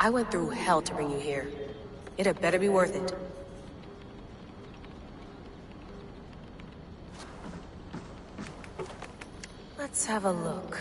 I went through hell to bring you here. It had better be worth it. Let's have a look.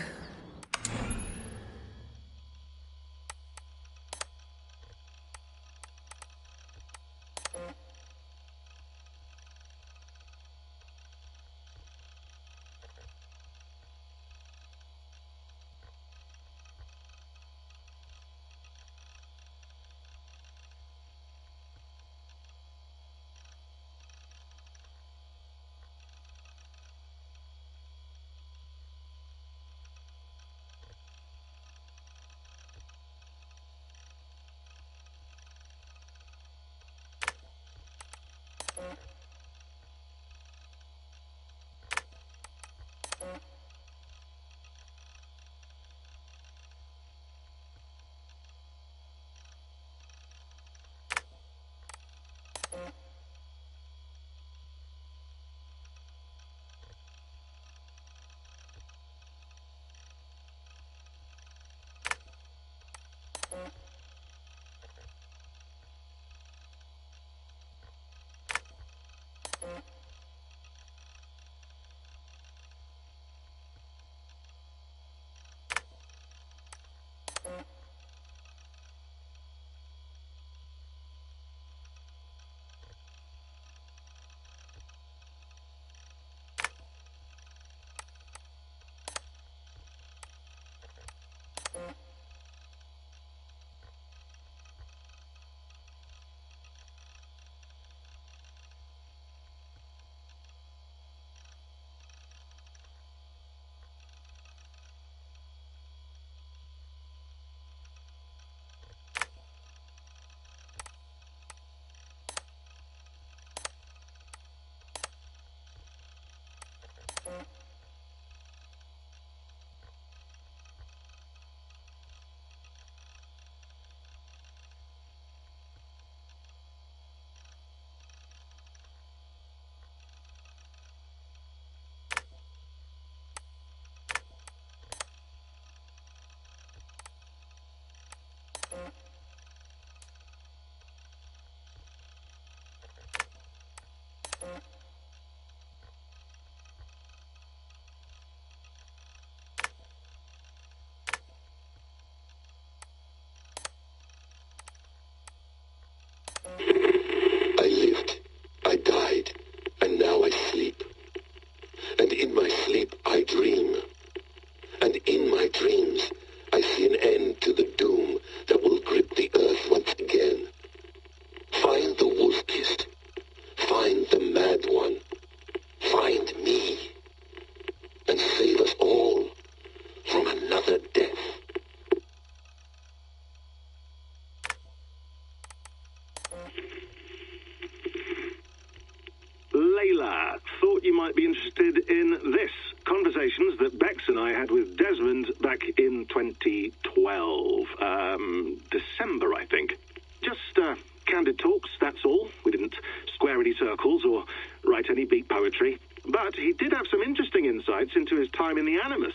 December, I think. Just candid talks, that's all. We didn't square any circles or write any beat poetry. But he did have some interesting insights into his time in the Animus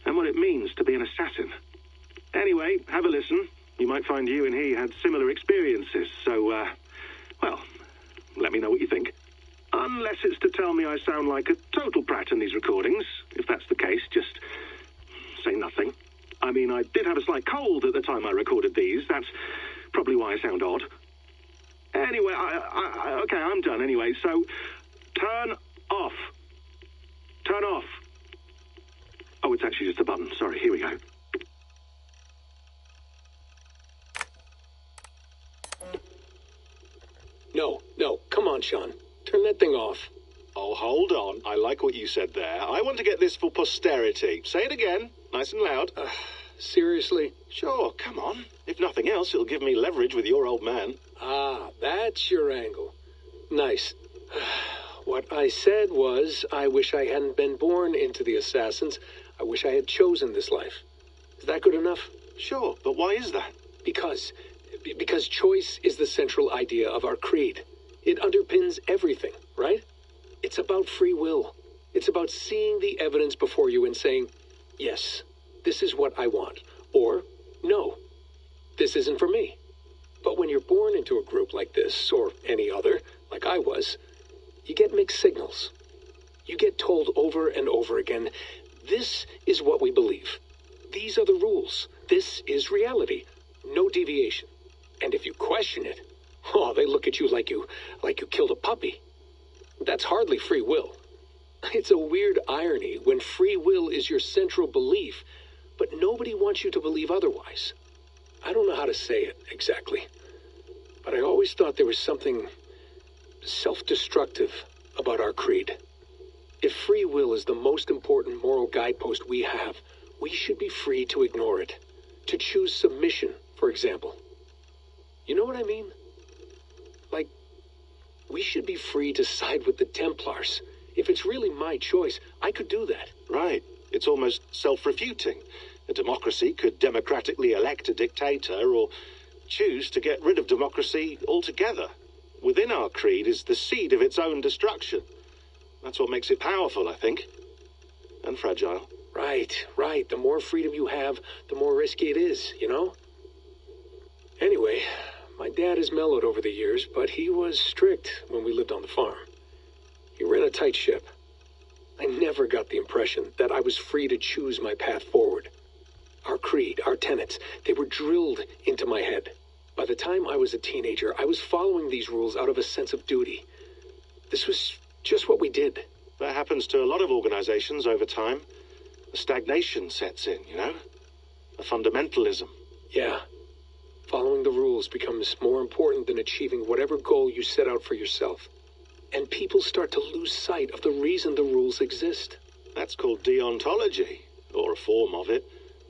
and what it means to be an assassin. Anyway, have a listen. You might find you and he had similar experiences, so, well, let me know what you think. Unless it's to tell me I sound like a total brat in these recordings. If that's the case, just say nothing. I mean, I did have a slight cold at the time I recorded these. That's probably why I sound odd. Anyway, okay, I'm done anyway, so turn off. Turn off. Oh, it's actually just a button. Sorry, here we go. No, come on, Sean. Turn that thing off. Oh, hold on. I like what you said there. I want to get this for posterity. Say it again, nice and loud. Seriously? Sure, come on. If nothing else, it'll give me leverage with your old man. Ah, that's your angle. Nice. What I said was, I wish I hadn't been born into the Assassins. I wish I had chosen this life. Is that good enough? Sure, but why is that? Because choice is the central idea of our creed. It underpins everything, right? It's about free will. It's about seeing the evidence before you and saying, yes, this is what I want, or no. this isn't for me. But when you're born into a group like this, or any other, like I was, you get mixed signals. You get told over and over again, this is what we believe. These are the rules. This is reality. No deviation. And if you question it, oh, they look at you like you killed a puppy. That's hardly free will. It's a weird irony when free will is your central belief, but nobody wants you to believe otherwise. I don't know how to say it exactly, but I always thought there was something self-destructive about our creed. If free will is the most important moral guidepost we have, we should be free to ignore it. To choose submission, for example. You know what I mean? Like, we should be free to side with the Templars. If it's really my choice, I could do that. Right. It's almost self-refuting. A democracy could democratically elect a dictator or choose to get rid of democracy altogether. Within our creed is the seed of its own destruction. That's what makes it powerful, I think. And fragile. Right. The more freedom you have, the more risky it is, you know? Anyway, my dad has mellowed over the years, but he was strict when we lived on the farm. He ran a tight ship. I never got the impression that I was free to choose my path forward. Our creed, our tenets, they were drilled into my head. By the time I was a teenager, I was following these rules out of a sense of duty. This was just what we did. That happens to a lot of organizations over time. A stagnation sets in, you know? A fundamentalism. Yeah. Following the rules becomes more important than achieving whatever goal you set out for yourself. And people start to lose sight of the reason the rules exist. That's called deontology, or a form of it.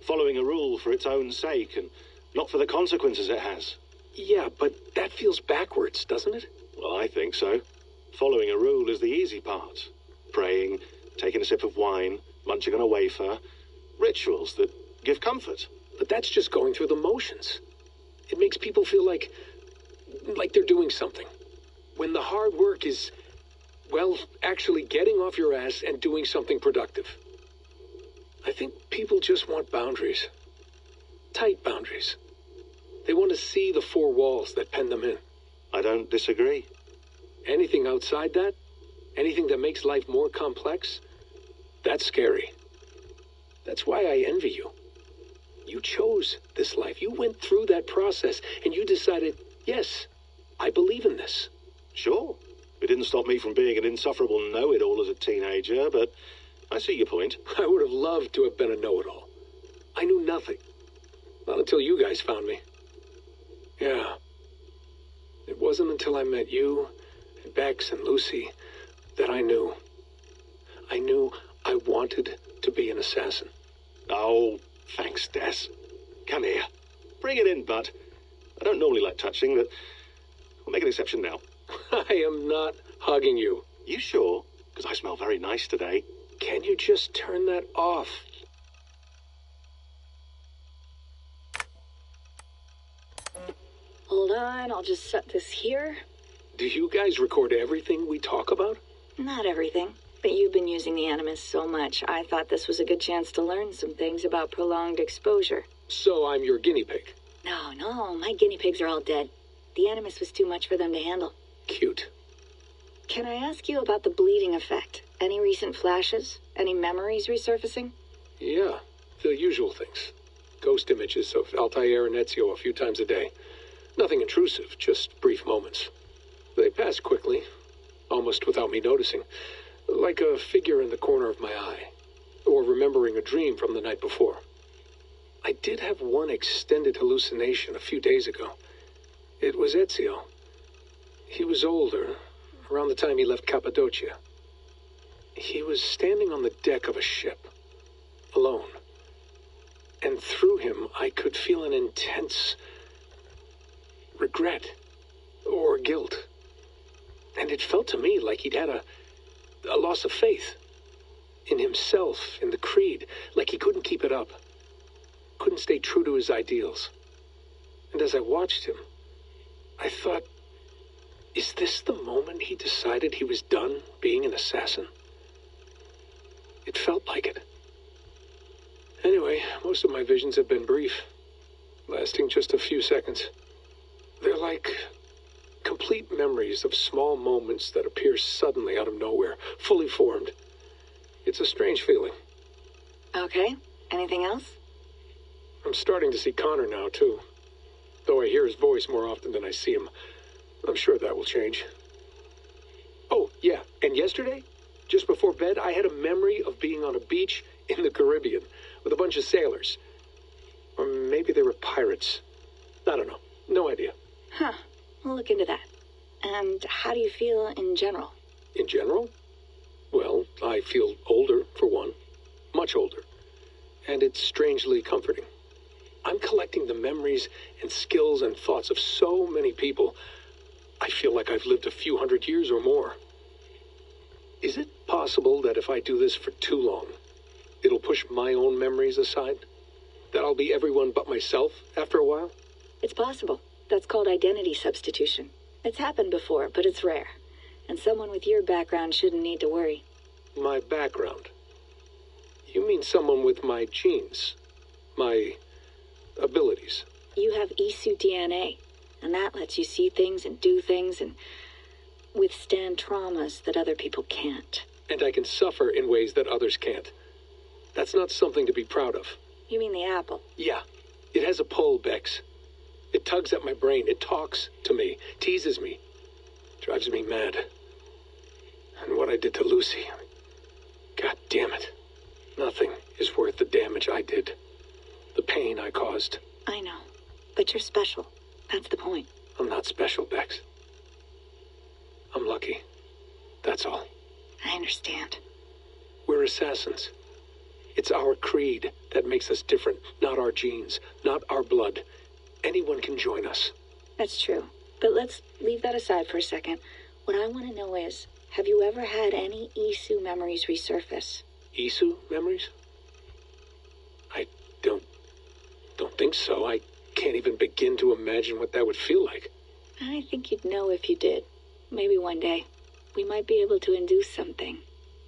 Following a rule for its own sake and not for the consequences it has. Yeah, but that feels backwards, doesn't it? Well, I think so. Following a rule is the easy part. Praying, taking a sip of wine, munching on a wafer. Rituals that give comfort. But that's just going through the motions. It makes people feel like they're doing something. When the hard work is, well, actually getting off your ass and doing something productive. I think people just want boundaries. Tight boundaries. They want to see the four walls that pen them in. I don't disagree. Anything outside that, anything that makes life more complex, that's scary. That's why I envy you. You chose this life. You went through that process and you decided, yes, I believe in this. Sure. It didn't stop me from being an insufferable know-it-all as a teenager, but I see your point. I would have loved to have been a know-it-all. I knew nothing. Not until you guys found me. Yeah. It wasn't until I met you, and Bex, and Lucy, that I knew. I knew I wanted to be an assassin. Oh, thanks, Des. Come here. Bring it in, bud. I don't normally like touching, but I'll make an exception now. I am not hugging you. You sure? Because I smell very nice today. Can you just turn that off? Hold on, I'll just set this here. Do you guys record everything we talk about? Not everything, but you've been using the Animus so much, I thought this was a good chance to learn some things about prolonged exposure. So I'm your guinea pig. No, my guinea pigs are all dead. The Animus was too much for them to handle. Cute. Can I ask you about the bleeding effect? Any recent flashes? Any memories resurfacing? Yeah, the usual things. Ghost images of Altair and Ezio a few times a day. Nothing intrusive, just brief moments. They pass quickly, almost without me noticing. Like a figure in the corner of my eye. Or remembering a dream from the night before. I did have one extended hallucination a few days ago. It was Ezio. He was older, around the time he left Cappadocia. He was standing on the deck of a ship, alone. And through him, I could feel an intense regret or guilt. And it felt to me like he'd had a loss of faith in himself, in the creed, like he couldn't keep it up, couldn't stay true to his ideals. And as I watched him, I thought, is this the moment he decided he was done being an assassin? It felt like it. Anyway, most of my visions have been brief. lasting just a few seconds. They're like complete memories of small moments that appear suddenly out of nowhere, fully formed. It's a strange feeling. Okay. Anything else? I'm starting to see Connor now, too. Though I hear his voice more often than I see him. I'm sure that will change. Oh, yeah, and yesterday, just before bed, I had a memory of being on a beach in the Caribbean with a bunch of sailors. Or maybe they were pirates. I don't know. No idea. Huh. We'll look into that. And how do you feel in general? In general? Well, I feel older, for one. Much older. And it's strangely comforting. I'm collecting the memories and skills and thoughts of so many people. I feel like I've lived a few hundred years or more. Is it possible that if I do this for too long, it'll push my own memories aside? That I'll be everyone but myself after a while? It's possible. That's called identity substitution. It's happened before, but it's rare. And someone with your background shouldn't need to worry. My background? You mean someone with my genes? My abilities? You have Isu DNA, and that lets you see things and do things and withstand traumas that other people can't. And I can suffer in ways that others can't. That's not something to be proud of. You mean the apple? Yeah. It has a pull, Bex. It tugs at my brain. It talks to me, teases me, drives me mad. And what I did to Lucy, God damn it. Nothing is worth the damage I did. The pain I caused. I know, but you're special. That's the point. I'm not special, Bex. I'm lucky. That's all. I understand. We're assassins. It's our creed that makes us different, not our genes, not our blood. Anyone can join us. That's true. But let's leave that aside for a second. What I want to know is, have you ever had any Isu memories resurface? Isu memories? I don't think so. I can't even begin to imagine what that would feel like. I think you'd know if you did. Maybe one day. We might be able to induce something.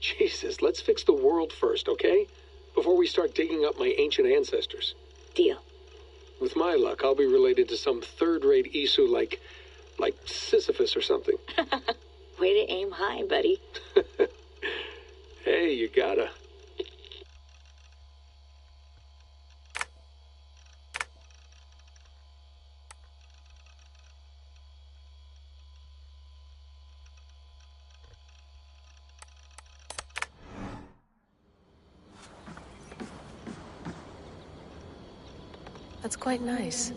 Jesus, let's fix the world first, okay? Before we start digging up my ancient ancestors. Deal. With my luck, I'll be related to some third-rate Isu like Sisyphus or something. Way to aim high, buddy. Hey, you gotta. That's quite nice.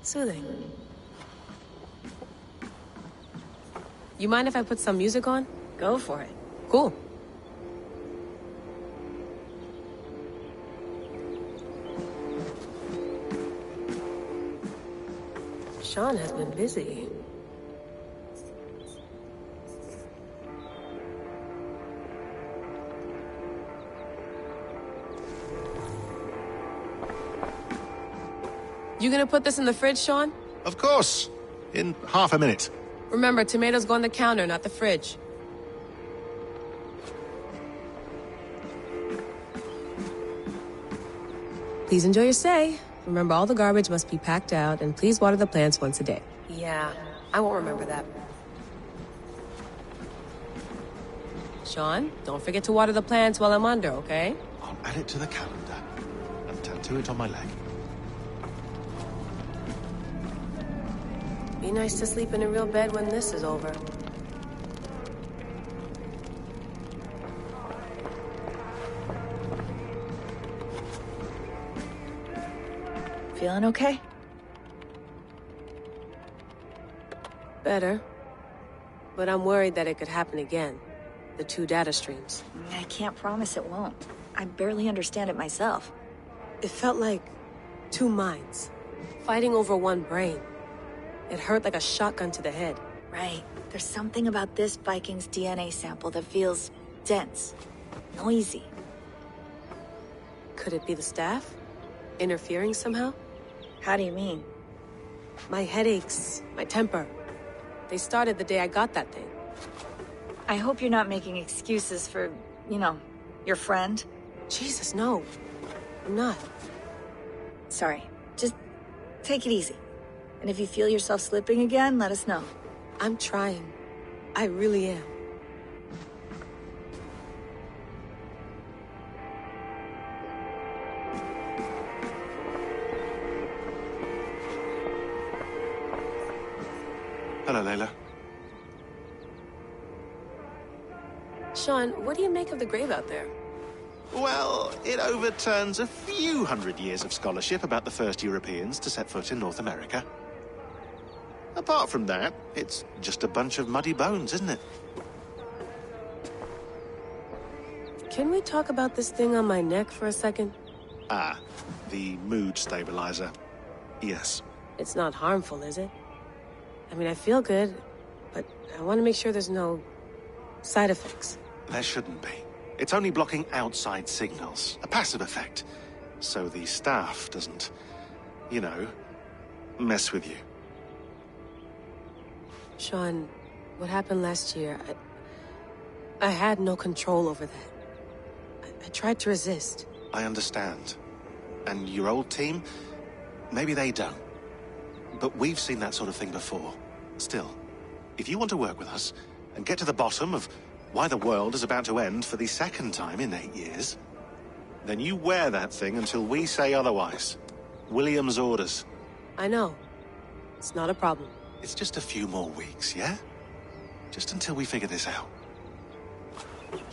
Soothing. You mind if I put some music on? Go for it. Cool. Sean has been busy. You gonna put this in the fridge, Sean? Of course. In half a minute. Remember, tomatoes go on the counter, not the fridge. Please enjoy your stay. Remember, all the garbage must be packed out, and please water the plants once a day. Yeah, I won't remember that. Sean, don't forget to water the plants while I'm under, okay? I'll add it to the calendar and tattoo it on my leg. Be nice to sleep in a real bed when this is over. Feeling okay? Better. But I'm worried that it could happen again. The two data streams. I can't promise it won't. I barely understand it myself. It felt like two minds, fighting over one brain. It hurt like a shotgun to the head. Right. There's something about this Viking's DNA sample that feels dense, noisy. Could it be the staff? Interfering somehow? How do you mean? My headaches, my temper. They started the day I got that thing. I hope you're not making excuses for, your friend. Jesus, no. I'm not. Sorry. Just Take it easy. And if you feel yourself slipping again, let us know. I'm trying. I really am. Hello, Layla. Sean, what do you make of the grave out there? Well, it overturns a few hundred years of scholarship about the first Europeans to set foot in North America. Apart from that, it's just a bunch of muddy bones, isn't it? Can we talk about this thing on my neck for a second? Ah, the mood stabilizer. Yes. It's not harmful, is it? I mean, I feel good, but I want to make sure there's no side effects. There shouldn't be. It's only blocking outside signals, a passive effect, so the staff doesn't, you know, mess with you. Sean, what happened last year, I had no control over that. I tried to resist. I understand. And your old team, maybe they don't. But we've seen that sort of thing before. Still, if you want to work with us and get to the bottom of why the world is about to end for the second time in 8 years, then you wear that thing until we say otherwise. William's orders. I know. It's not a problem. It's just a few more weeks, yeah? Just until we figure this out.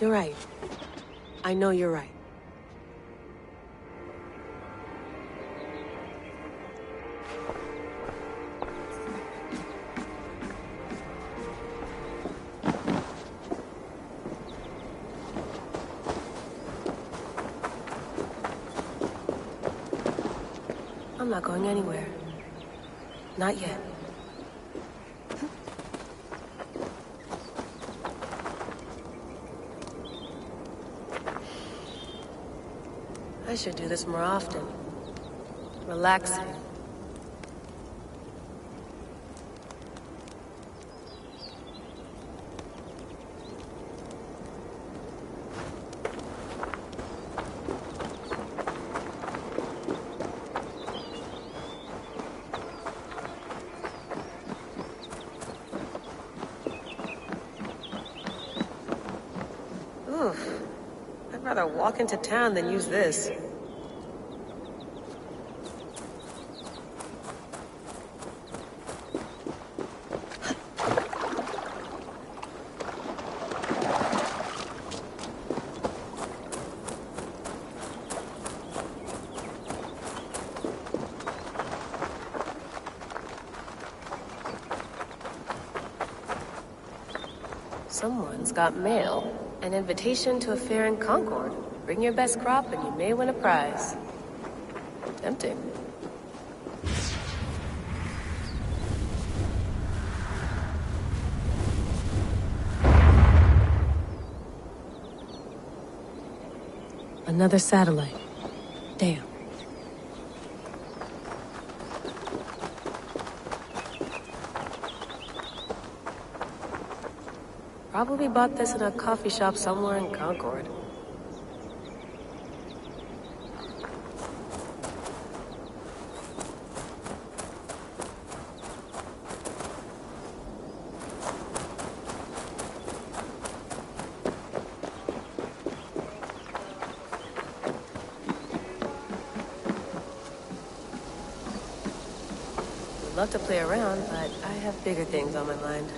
You're right. I know you're right. I'm not going anywhere. Not yet. I should do this more often. Relaxing. Oof. I'd rather walk into town than use this. Someone's got mail. An invitation to a fair in Concord. Bring your best crop and you may win a prize. Tempting. Another satellite. Damn. Probably bought this in a coffee shop somewhere in Concord. Would love to play around, but I have bigger things on my mind.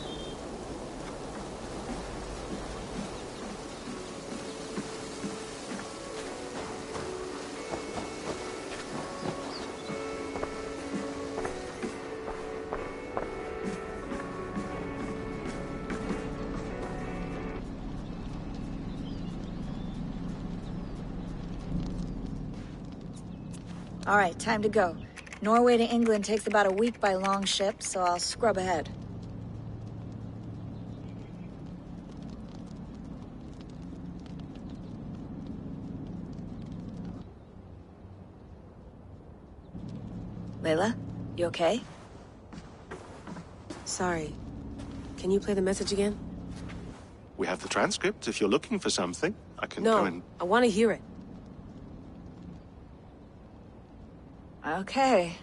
All right, time to go. Norway to England takes about a week by long ship, so I'll scrub ahead. Layla, you okay? Sorry. Can you play the message again? We have the transcript if you're looking for something. I can No, go and... I want to hear it. Okay.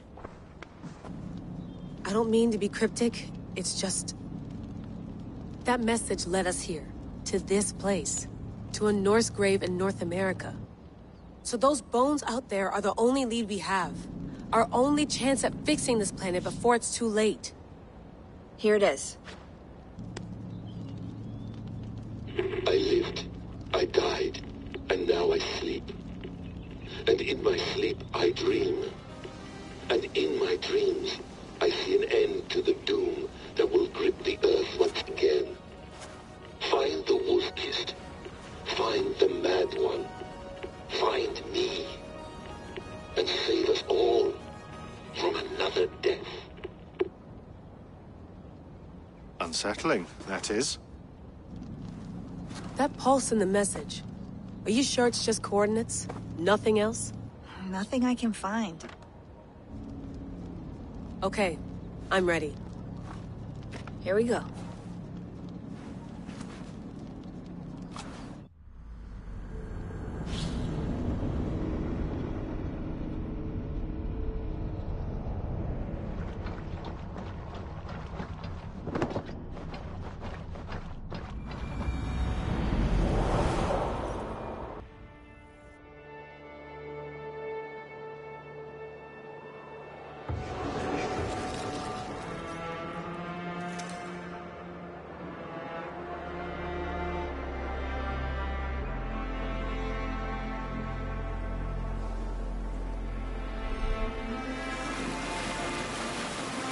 I don't mean to be cryptic. It's just... that message led us here. To this place. To a Norse grave in North America. So those bones out there are the only lead we have. Our only chance at fixing this planet before it's too late. Here it is. I lived, I died, and now I sleep. And in my sleep I dream. And in my dreams I see an end to the doom that will grip the earth once again. Find the wolf-kissed. Find the mad one. Find me. And save us all from another death. Unsettling, that is. That pulse in the message. Are you sure it's just coordinates? Nothing else? Nothing I can find. Okay, I'm ready. Here we go.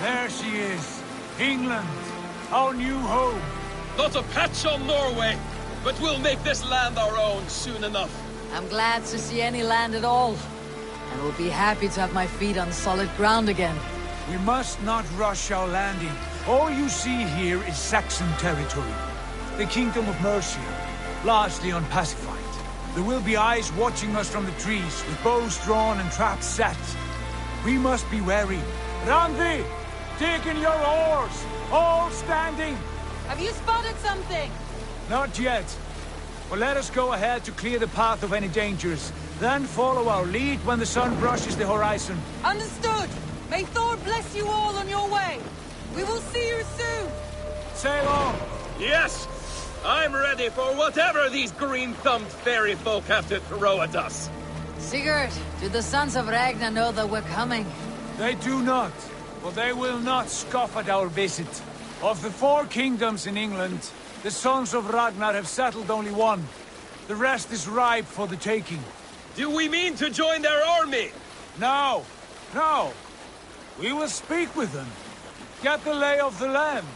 There she is. England. Our new home. Not a patch on Norway, but we'll make this land our own soon enough. I'm glad to see any land at all. And will be happy to have my feet on solid ground again. We must not rush our landing. All you see here is Saxon territory. The Kingdom of Mercia, largely unpacified. There will be eyes watching us from the trees, with bows drawn and traps set. We must be wary. Randi! Dig in your oars! All standing! Have you spotted something? Not yet. But let us go ahead to clear the path of any dangers. Then follow our lead when the sun brushes the horizon. Understood! May Thor bless you all on your way! We will see you soon! Sail on! Yes! I'm ready for whatever these green-thumbed fairy folk have to throw at us. Sigurd, do the sons of Ragnar know that we're coming? They do not. But they will not scoff at our visit. Of the 4 kingdoms in England, the sons of Ragnar have settled only one. The rest is ripe for the taking. Do we mean to join their army? No. No. We will speak with them. Get the lay of the land.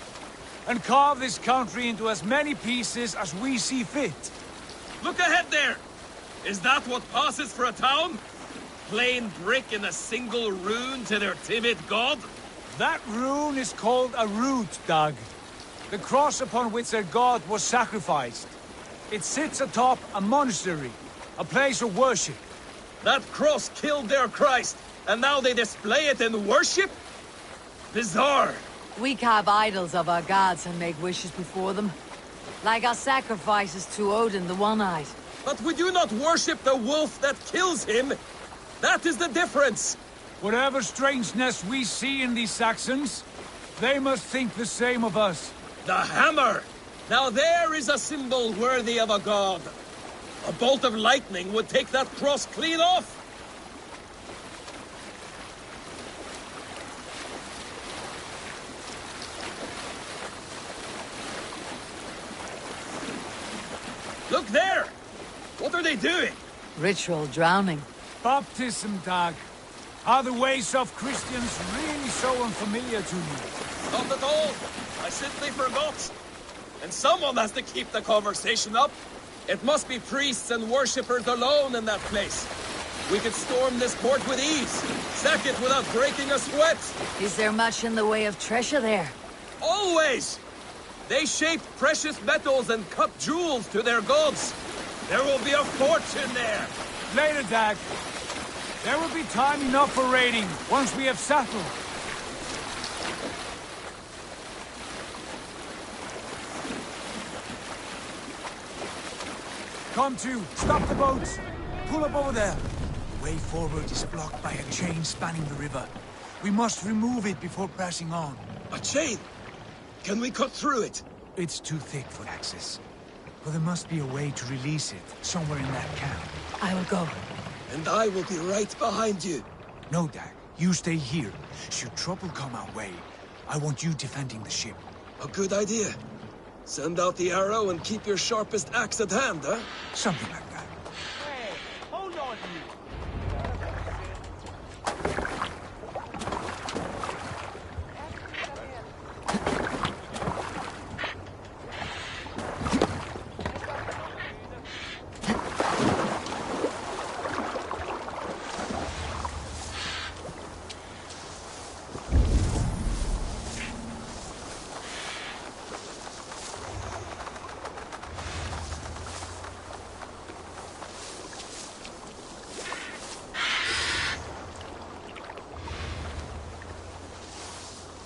And carve this country into as many pieces as we see fit. Look ahead there! Is that what passes for a town? Plain brick in a single rune to their timid god? That rune is called a root, Doug. The cross upon which their god was sacrificed. It sits atop a monastery, a place of worship. That cross killed their Christ, and now they display it in worship? Bizarre. We carve idols of our gods and make wishes before them. Like our sacrifices to Odin the One-Eyed. But we do not worship the wolf that kills him. That is the difference. Whatever strangeness we see in these Saxons, they must think the same of us. The hammer! Now there is a symbol worthy of a god. A bolt of lightning would take that cross clean off. Look there! What are they doing? Ritual drowning. Baptism, Dag. Are the ways of Christians really so unfamiliar to you? Not at all. I simply forgot. And someone has to keep the conversation up. It must be priests and worshippers alone in that place. We could storm this port with ease. Sack it without breaking a sweat. Is there much in the way of treasure there? Always! They shaped precious metals and cut jewels to their gods. There will be a fortune there. Later, Dag. There will be time enough for raiding, once we have settled. Come to. Stop the boats. Pull up over there. The way forward is blocked by a chain spanning the river. We must remove it before passing on. A chain? Can we cut through it? It's too thick for access. But there must be a way to release it, somewhere in that camp. I will go. And I will be right behind you. No, Dag. You stay here. Should trouble come our way, I want you defending the ship. A good idea. Send out the arrow and keep your sharpest axe at hand, huh? Something like that. Hey, hold on to you.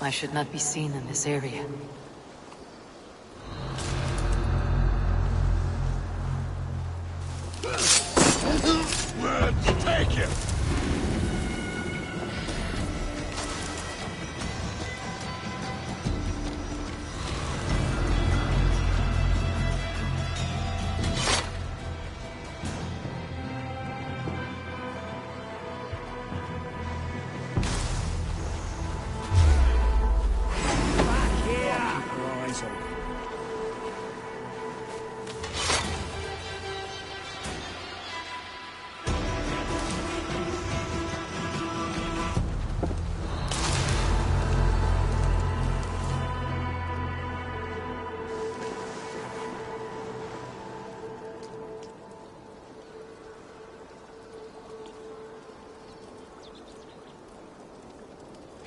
I should not be seen in this area. Where'd you take him?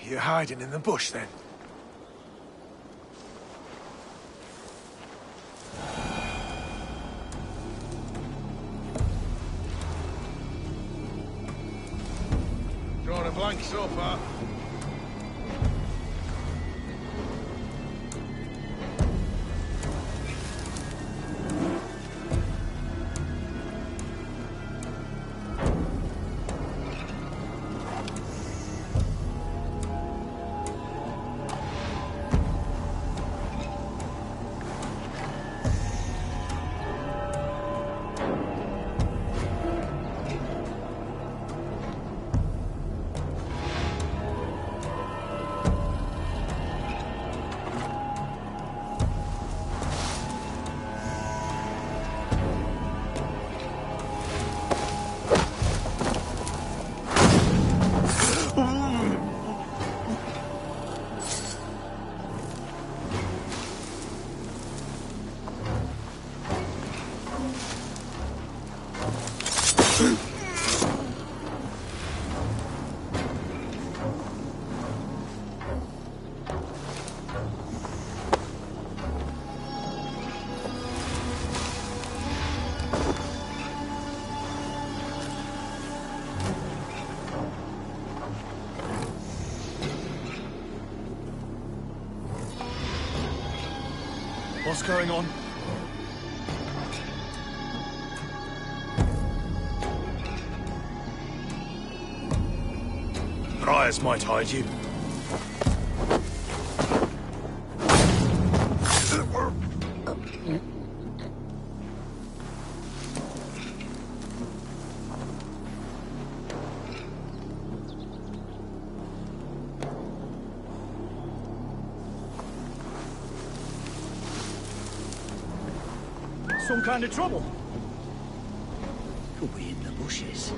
You're hiding in the bush, then? Drawing a blank so far. What's going on? Briars might hide you. Some kind of trouble. Could be in the bushes.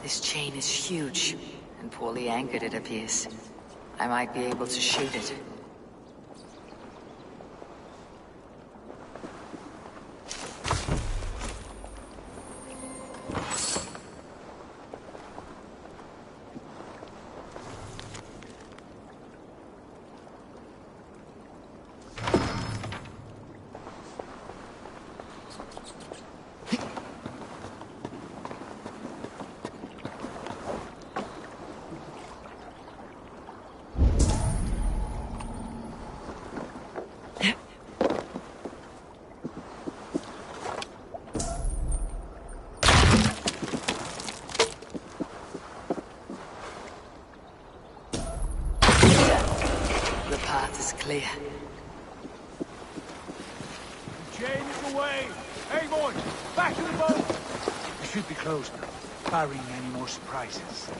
This chain is huge, and poorly anchored it appears. I might be able to shoot it. Clear. The chain is away! Eivor! Back to the boat! We should be close now, barring any more surprises.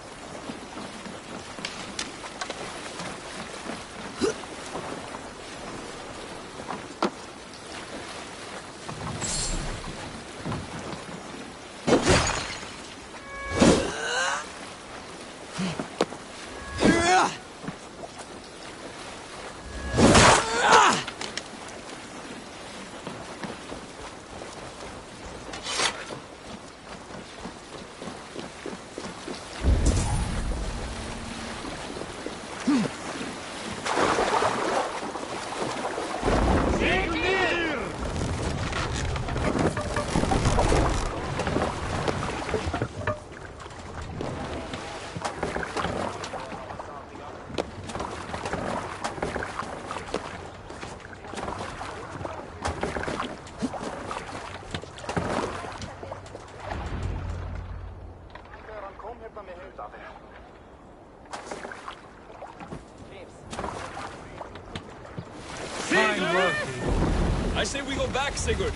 I say we go back, Sigurd.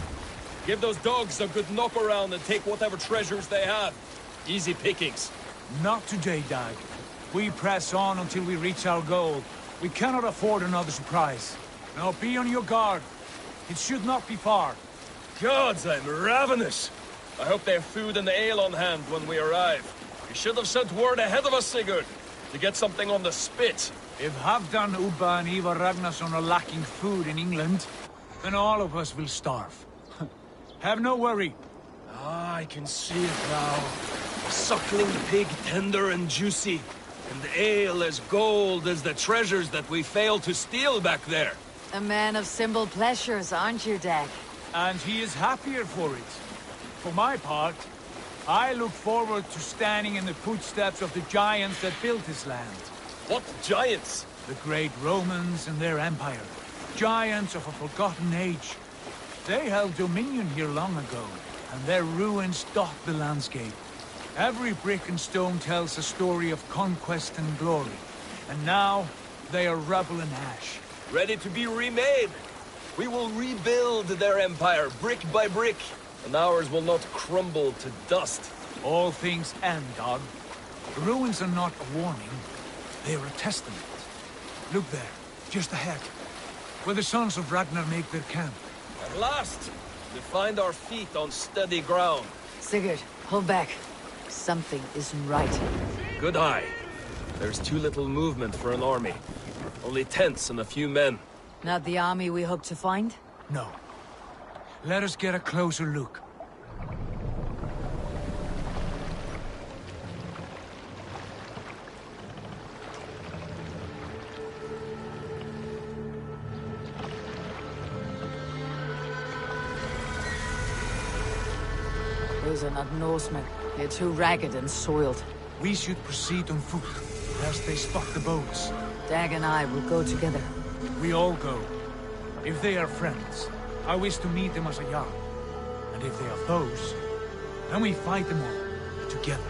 Give those dogs a good knock around and take whatever treasures they have. Easy pickings. Not today, Dag. We press on until we reach our goal. We cannot afford another surprise. Now be on your guard. It should not be far. Gods, I'm ravenous. I hope they have food and ale on hand when we arrive. You should have sent word ahead of us, Sigurd, to get something on the spit. If Halfdan, Ubba and Ivar Ragnarsson are lacking food in England, then all of us will starve. Have no worry. Ah, I can see it now. Suckling pig tender and juicy, and ale as gold as the treasures that we failed to steal back there. A man of simple pleasures, aren't you, Dag? And he is happier for it. For my part, I look forward to standing in the footsteps of the giants that built this land. What giants? The great Romans and their empire. Giants of a forgotten age. They held dominion here long ago, and their ruins dot the landscape. Every brick and stone tells a story of conquest and glory. And now, they are rubble and ash. Ready to be remade. We will rebuild their empire, brick by brick, and ours will not crumble to dust. All things end, Dog. The ruins are not a warning. They are a testament. Look there, just ahead, where the sons of Ragnar make their camp. At last, we find our feet on steady ground. Sigurd, hold back. Something isn't right. Good eye. There's too little movement for an army. Only tents and a few men. Not the army we hope to find? No. Let us get a closer look. Those are not Norsemen. They're too ragged and soiled. We should proceed on foot, lest they spot the boats. Dag and I will go together. We all go. If they are friends, I wish to meet them as a Jarl. And if they are foes, then we fight them all, together.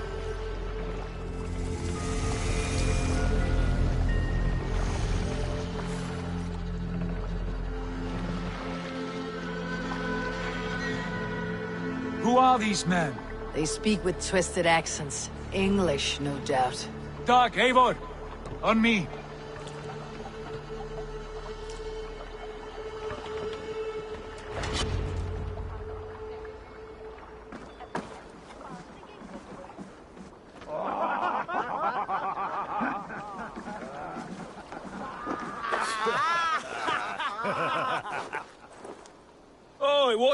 Who are these men? They speak with twisted accents. English, no doubt. Dag, Eivor! On me!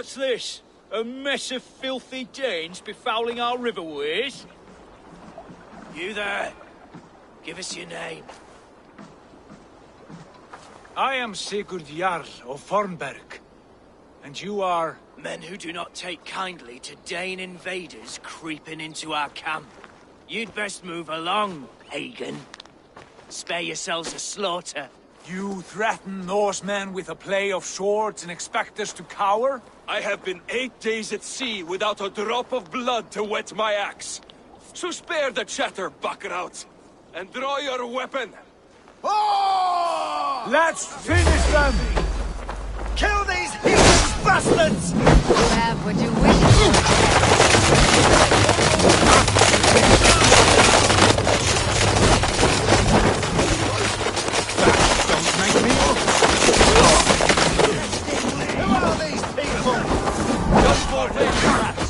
What's this? A mess of filthy Danes befouling our riverways? You there. Give us your name. I am Sigurd Jarl of Fornberg. And you are... Men who do not take kindly to Dane invaders creeping into our camp. You'd best move along, pagan. Spare yourselves a slaughter. You threaten Norsemen with a play of swords and expect us to cower? I have been 8 days at sea without a drop of blood to wet my axe. So spare the chatter, buckerouts, and draw your weapon. Oh! Let's finish them! Kill these heathen bastards! You have what you wish Don't make me... Who are these people? Just for these rats!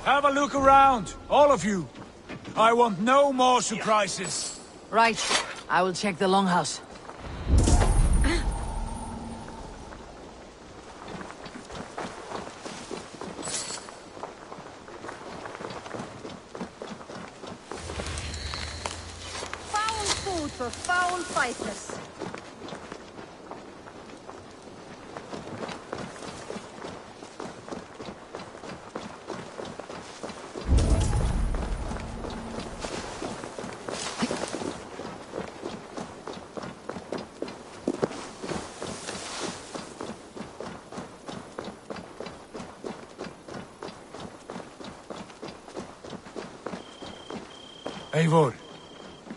Have a look around, all of you. I want no more surprises. Right. I will check the longhouse. Foul food for foul fighters. Eivor,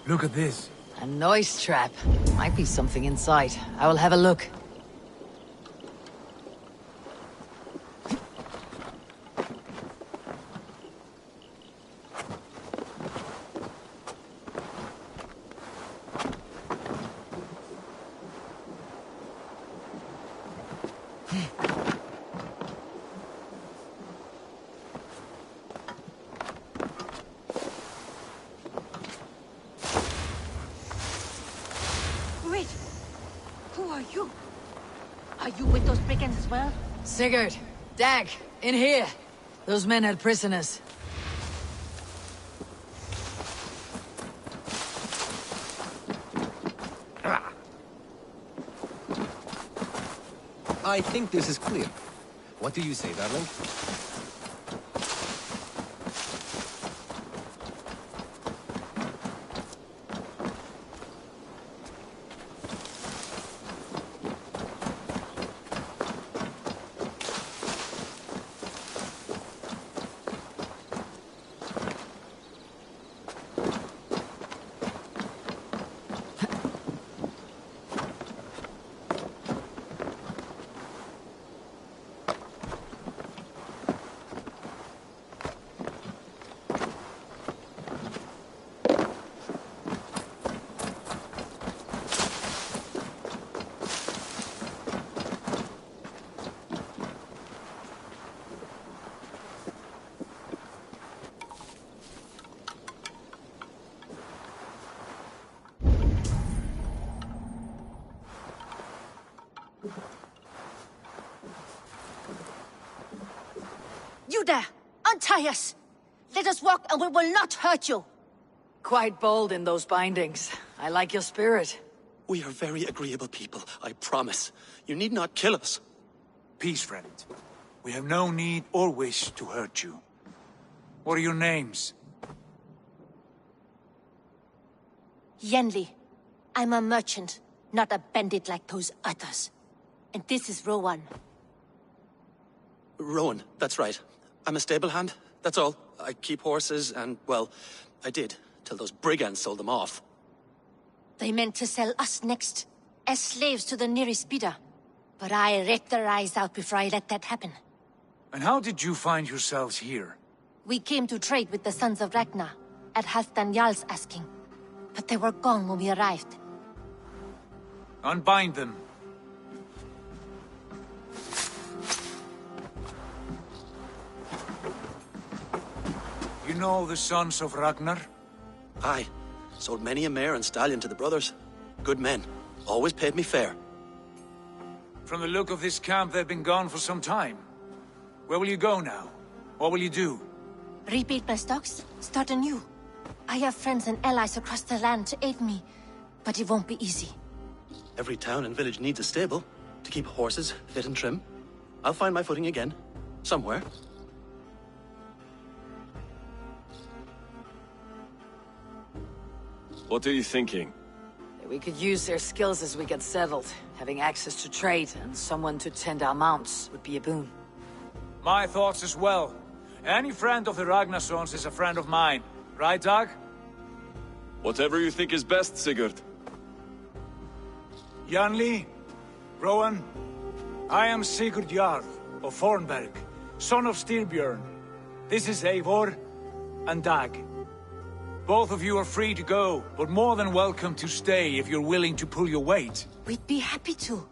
look at this. A noise trap. Might be something inside. I will have a look. Wait! Who are you? Are you with those brigands as well? Sigurd, Dag, in here. Those men had prisoners. I think this is clear. What do you say, darling? You there! Untie us! Let us walk and we will not hurt you! Quite bold in those bindings. I like your spirit. We are very agreeable people, I promise. You need not kill us. Peace, friend. We have no need or wish to hurt you. What are your names? Yenli. I'm a merchant, not a bandit like those others. And this is Rowan. Rowan, that's right. I'm a stable hand, that's all. I keep horses and, well, I did, till those brigands sold them off. They meant to sell us next, as slaves to the nearest bidder. But I ripped their eyes out before I let that happen. And how did you find yourselves here? We came to trade with the sons of Ragnar, at Halfdan Jarl's asking. But they were gone when we arrived. Unbind them. You know the sons of Ragnar? Aye. Sold many a mare and stallion to the brothers. Good men. Always paid me fair. From the look of this camp, they've been gone for some time. Where will you go now? What will you do? Rebuild my stocks, start anew. I have friends and allies across the land to aid me, but it won't be easy. Every town and village needs a stable to keep horses fit and trim. I'll find my footing again. Somewhere. What are you thinking? We could use their skills as we get settled. Having access to trade and someone to tend our mounts would be a boon. My thoughts as well. Any friend of the Ragnarsons is a friend of mine. Right, Dag? Whatever you think is best, Sigurd. Janli, Rowan, I am Sigurd Jarl of Fornberg, son of Styrbjörn. This is Eivor and Dag. Both of you are free to go, but more than welcome to stay if you're willing to pull your weight. We'd be happy to,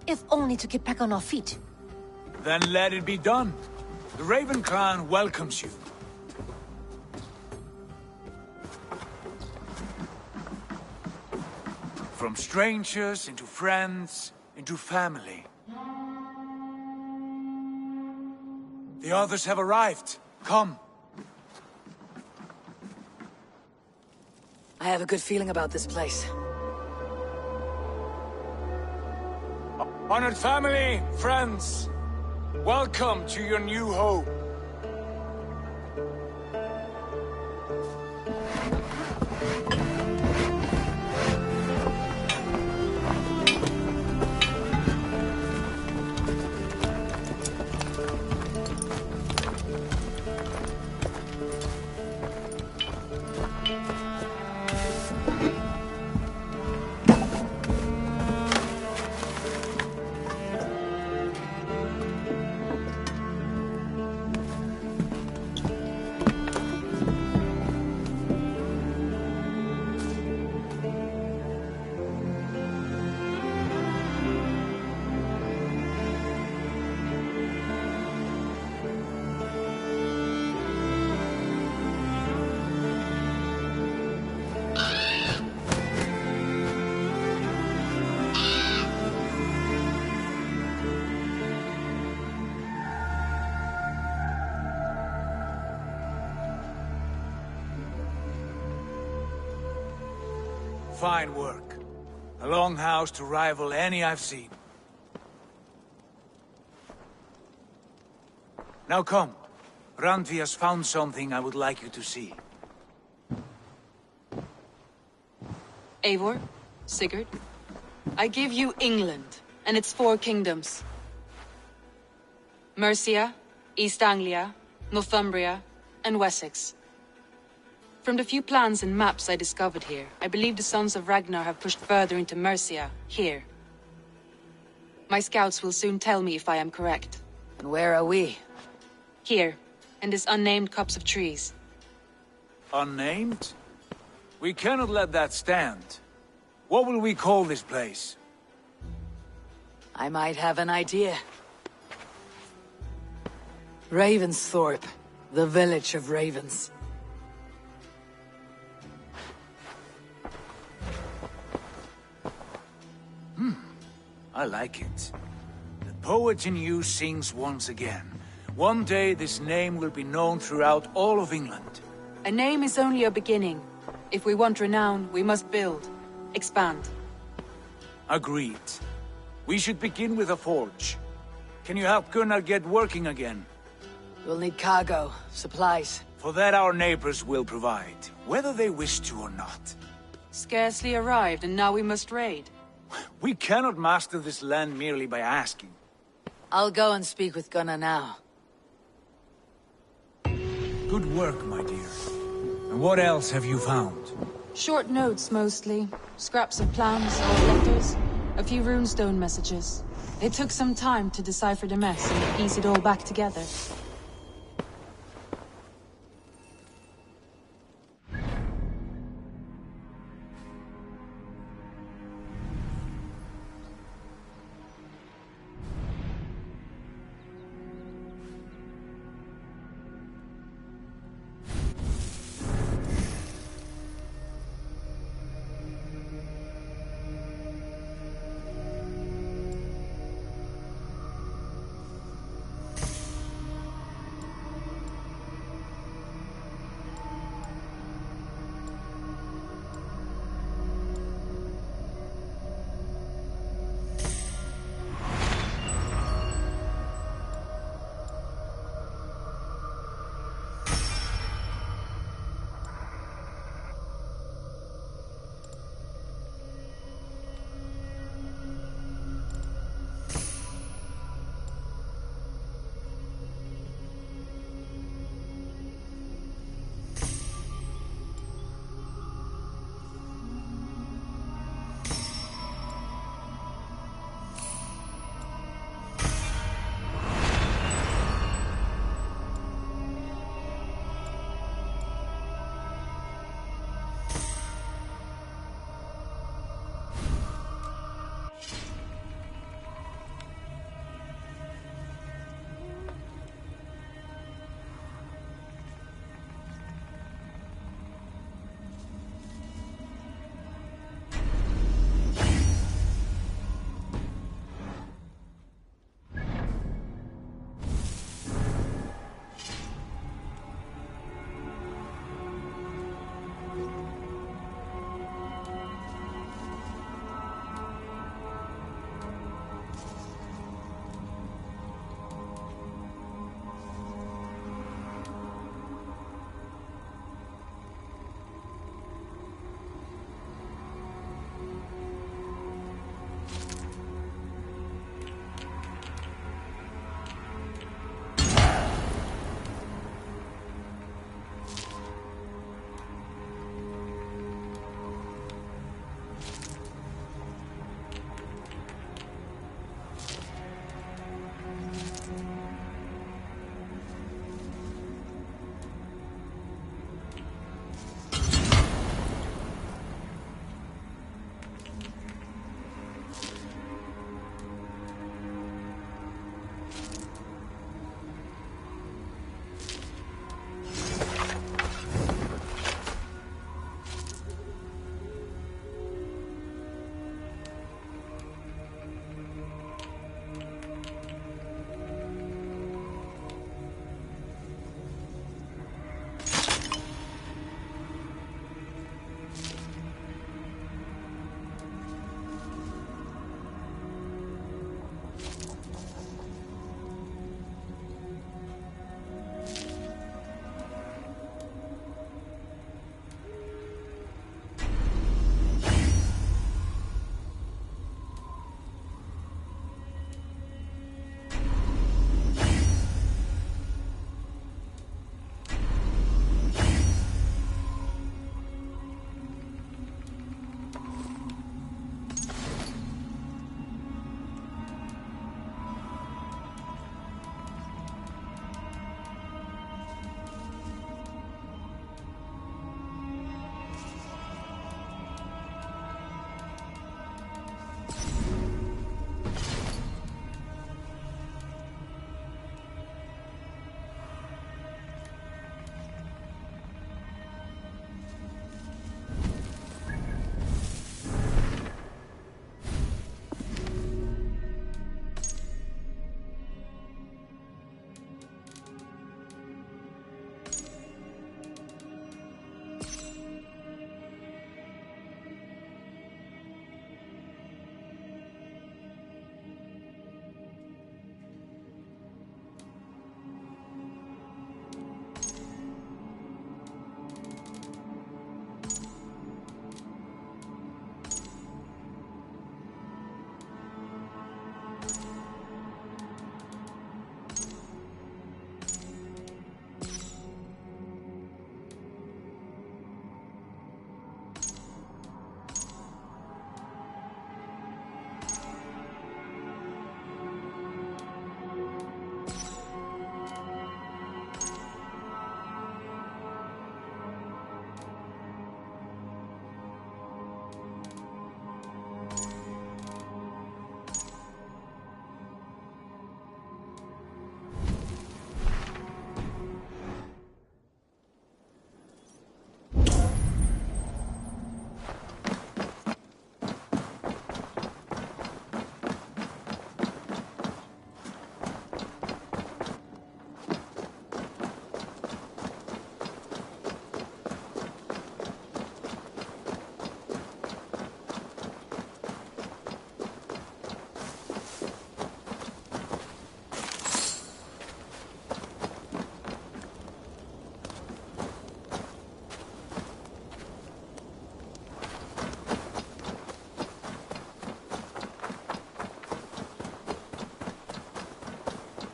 if only to get back on our feet. Then let it be done. The Raven clan welcomes you. From strangers into friends, into family. The others have arrived. Come. I have a good feeling about this place. Honored family, friends, welcome to your new home. Fine work. A longhouse to rival any I've seen. Now come. Randvi has found something I would like you to see. Eivor, Sigurd, I give you England and its 4 kingdoms. Mercia, East Anglia, Northumbria, and Wessex. From the few plans and maps I discovered here, I believe the sons of Ragnar have pushed further into Mercia, here. My scouts will soon tell me if I am correct. And where are we? Here, in this unnamed copse of trees. Unnamed? We cannot let that stand. What will we call this place? I might have an idea. Ravensthorpe, the village of ravens. I like it. The poet in you sings once again. One day this name will be known throughout all of England. A name is only a beginning. If we want renown, we must build. Expand. Agreed. We should begin with a forge. Can you help Gunnar get working again? We'll need cargo, supplies. For that our neighbors will provide, whether they wish to or not. Scarcely arrived, and now we must raid. We cannot master this land merely by asking. I'll go and speak with Gunnar now. Good work, my dear. And what else have you found? Short notes, mostly. Scraps of plans, old letters, a few runestone messages. It took some time to decipher the mess and piece it all back together.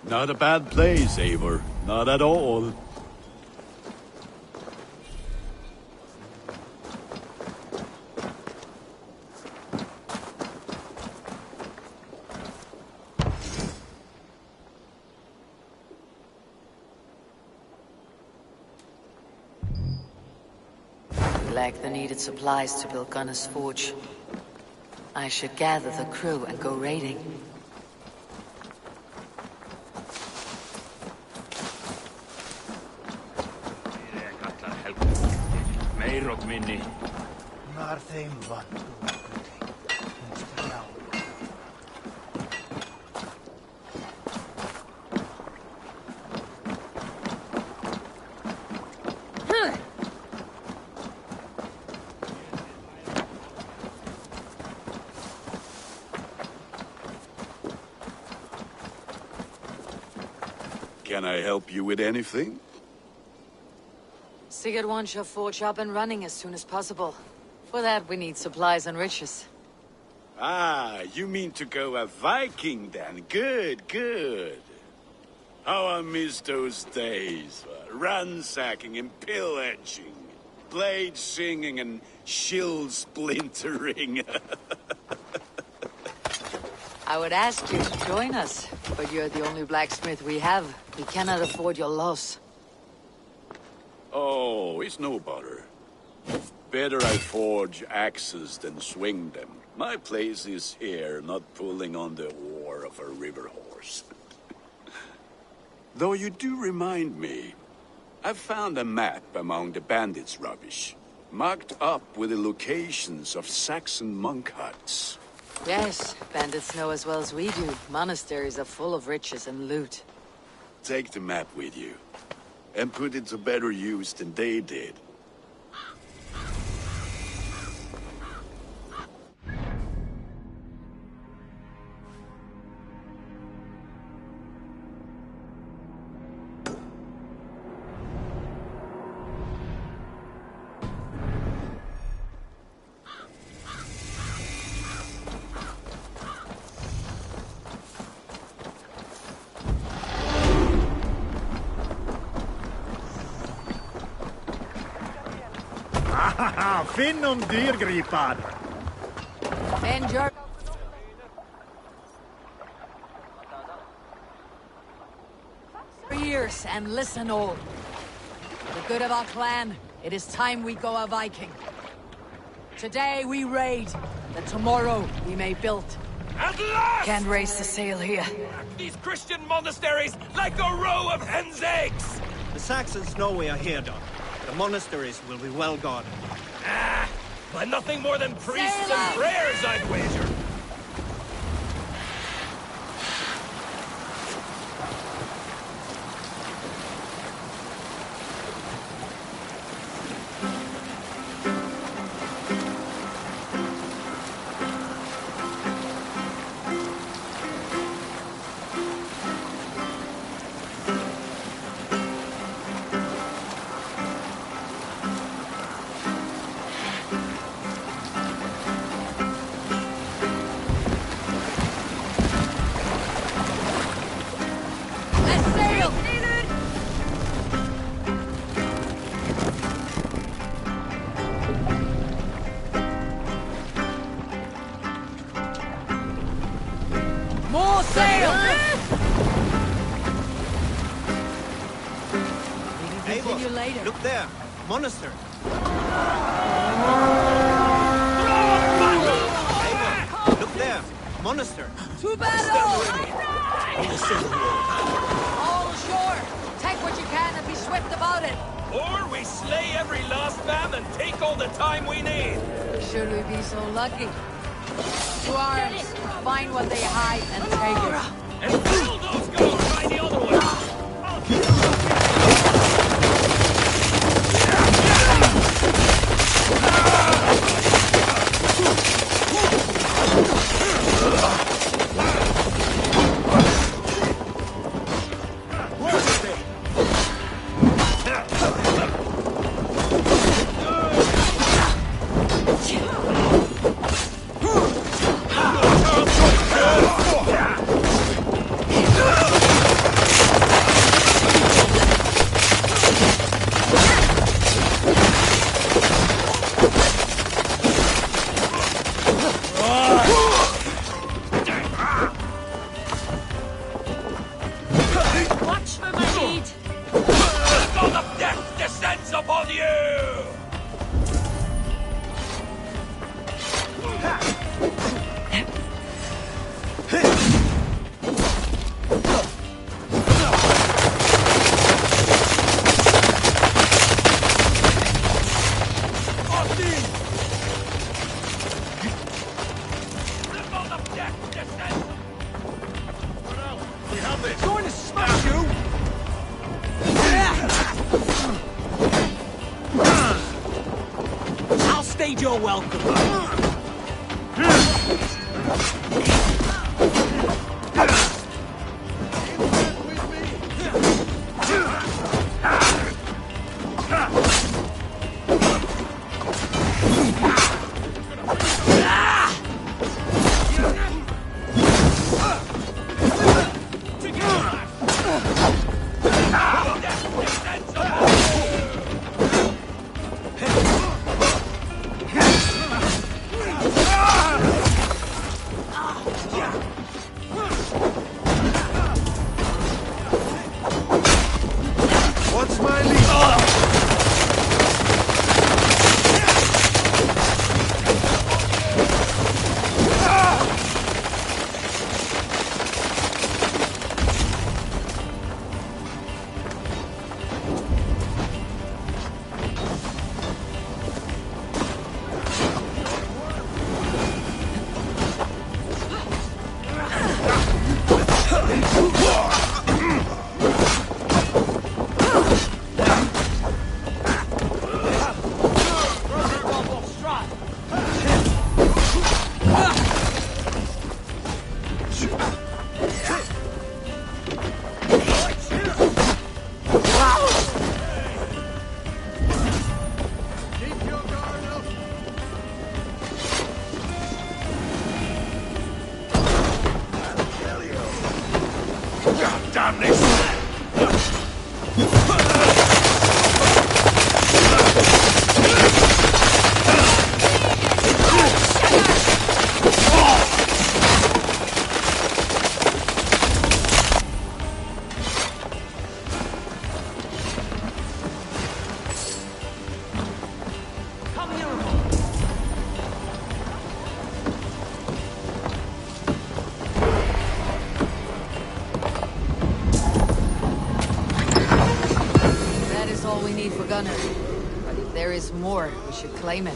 Not a bad place, Eivor. Not at all. We lack the needed supplies to build Gunner's Forge. I should gather the crew and go raiding. Can I help you with anything? Sigurd wants your forge up and running as soon as possible. For that, we need supplies and riches. Ah, you mean to go a Viking then? Good, good. How I miss those days. Ransacking and pillaging. Blade singing and shield splintering. I would ask you to join us, but you're the only blacksmith we have. We cannot afford your loss. Oh, it's no bother. Better I forge axes than swing them. My place is here, not pulling on the oar of a river horse. Though you do remind me, I've found a map among the bandits' rubbish, marked up with the locations of Saxon monk huts. Yes, bandits know as well as we do. Monasteries are full of riches and loot. Take the map with you, and put it to better use than they did. Finn dyrgripad! Bend your... ears and listen all. For the good of our clan, it is time we go a Viking. Today we raid, that tomorrow we may build. At last! Can't raise the sail here. These Christian monasteries like a row of hen's eggs! The Saxons know we are here, Don. The monasteries will be well guarded. Ah, but nothing more than priests and prayers, I'd wager. Look there, monastery. Eivor, look there, monastery. To battle! All ashore! Take what you can and be swift about it. Or we slay every last man and take all the time we need. Should we be so lucky? To arms, find what they hide and take it. And fill those guards by the other one. The god of death descends upon you! You're welcome. But if there is more, we should claim it.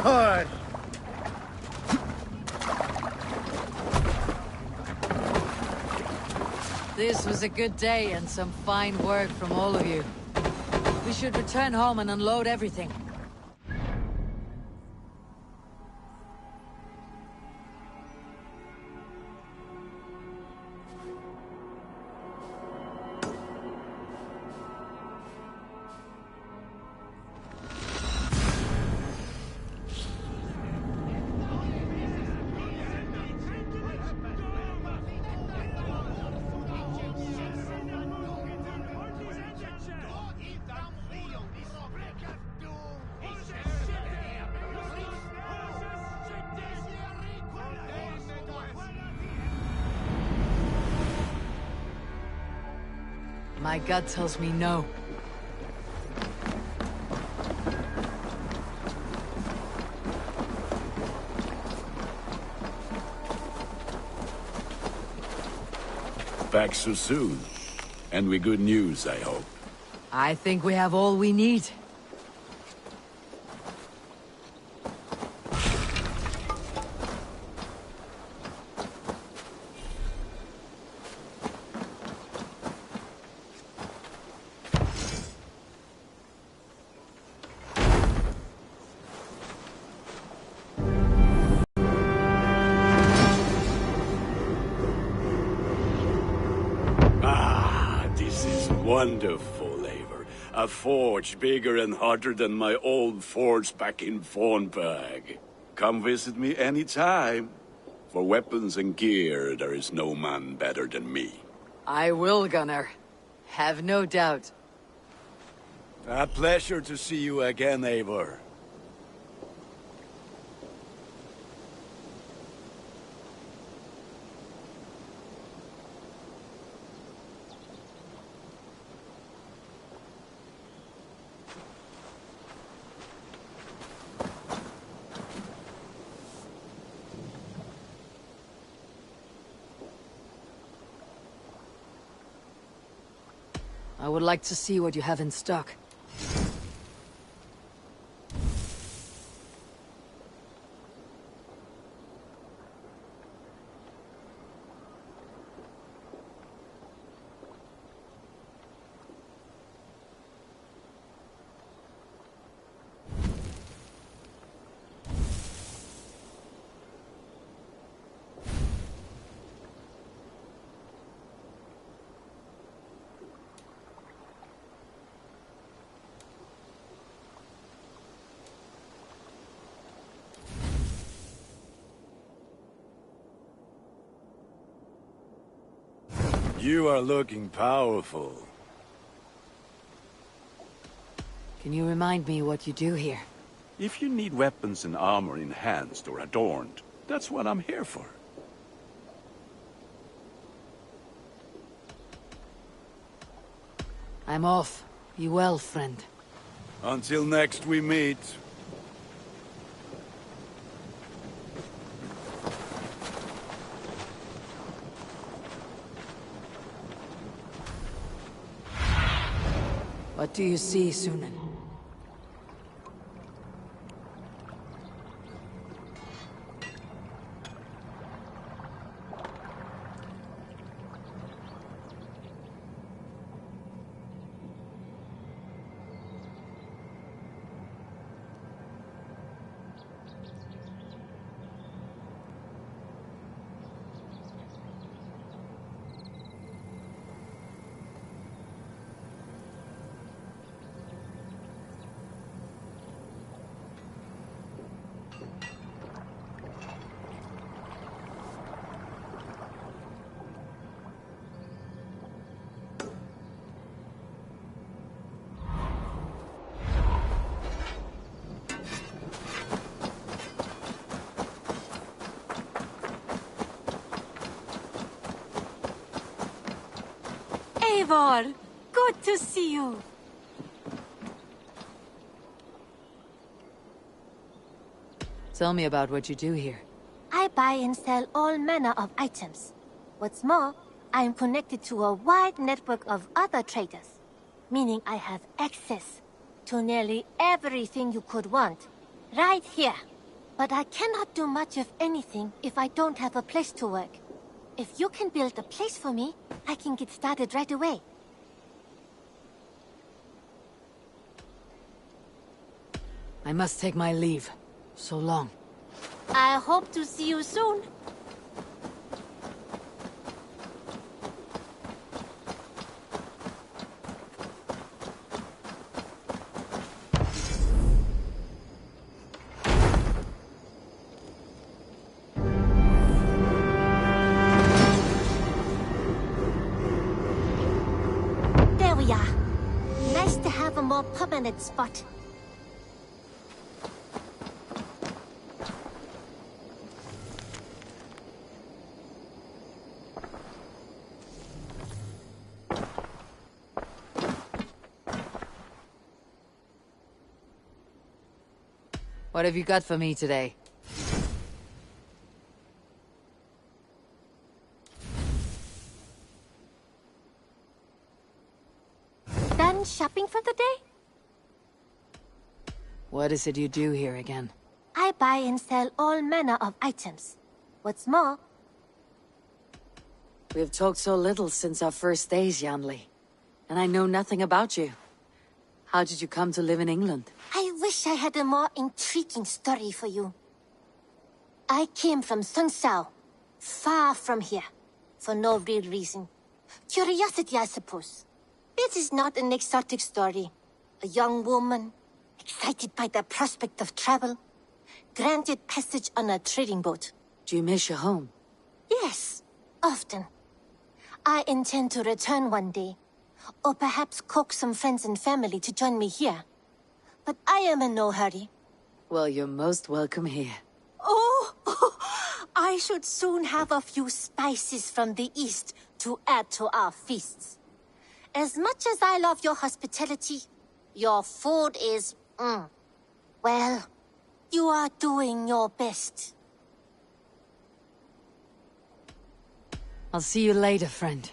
Good! This was a good day and some fine work from all of you. We should return home and unload everything. My gut tells me no. Back so soon. And with good news, I hope. I think we have all we need. Wonderful, Eivor. A forge bigger and hotter than my old forge back in Fornberg. Come visit me anytime. For weapons and gear, there is no man better than me. I will, Gunnar. Have no doubt. A pleasure to see you again, Eivor. I would like to see what you have in stock. You are looking powerful. Can you remind me what you do here? If you need weapons and armor enhanced or adorned, that's what I'm here for. I'm off. Be well, friend. Until next we meet. What do you see, Sunan? Eivor, good to see you. Tell me about what you do here. I buy and sell all manner of items. What's more, I am connected to a wide network of other traders, meaning I have access to nearly everything you could want. Right here. But I cannot do much of anything if I don't have a place to work. If you can build a place for me, I can get started right away. I must take my leave. So long. I hope to see you soon. There we are. Nice to have a more permanent spot. What have you got for me today? Done shopping for the day? What is it you do here again? I buy and sell all manner of items. What's more, We have talked so little since our first days, Yanli. And I know nothing about you. How did you come to live in England? I wish I had a more intriguing story for you. I came from Sun Sao, far from here, for no real reason. Curiosity, I suppose. It is not an exotic story. A young woman, excited by the prospect of travel, granted passage on a trading boat. Do you miss your home? Yes, often. I intend to return one day, or perhaps coax some friends and family to join me here. But I am in no hurry. Well, you're most welcome here. Oh, I should soon have a few spices from the east to add to our feasts. As much as I love your hospitality, your food is, well, you are doing your best. I'll see you later, friend.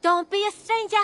Don't be a stranger.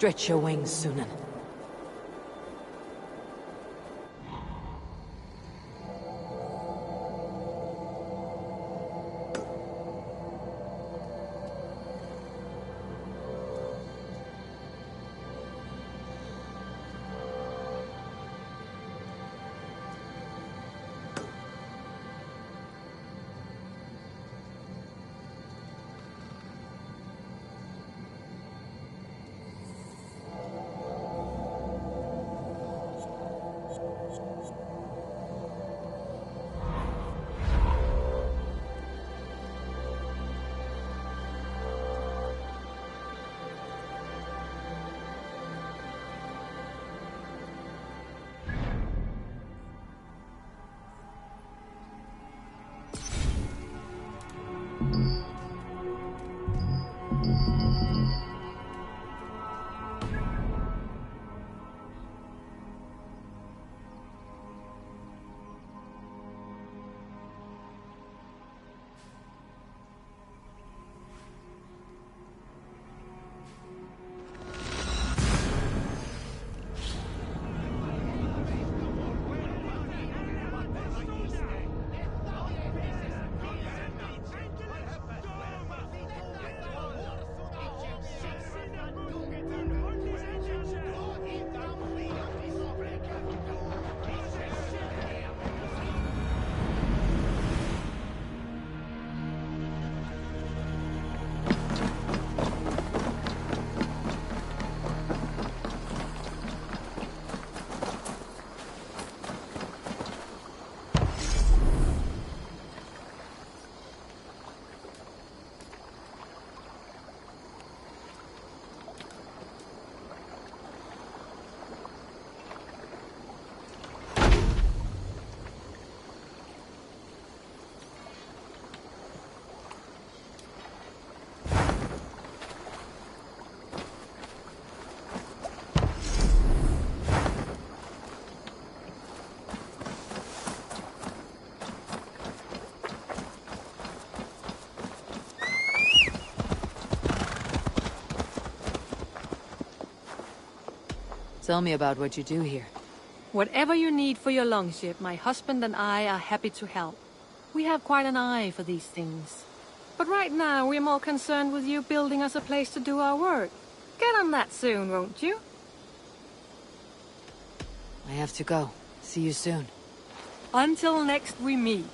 Stretch your wings, Sunan. Tell me about what you do here. Whatever you need for your longship, my husband and I are happy to help. We have quite an eye for these things. But right now, we're more concerned with you building us a place to do our work. Get on that soon, won't you? I have to go. See you soon. Until next we meet.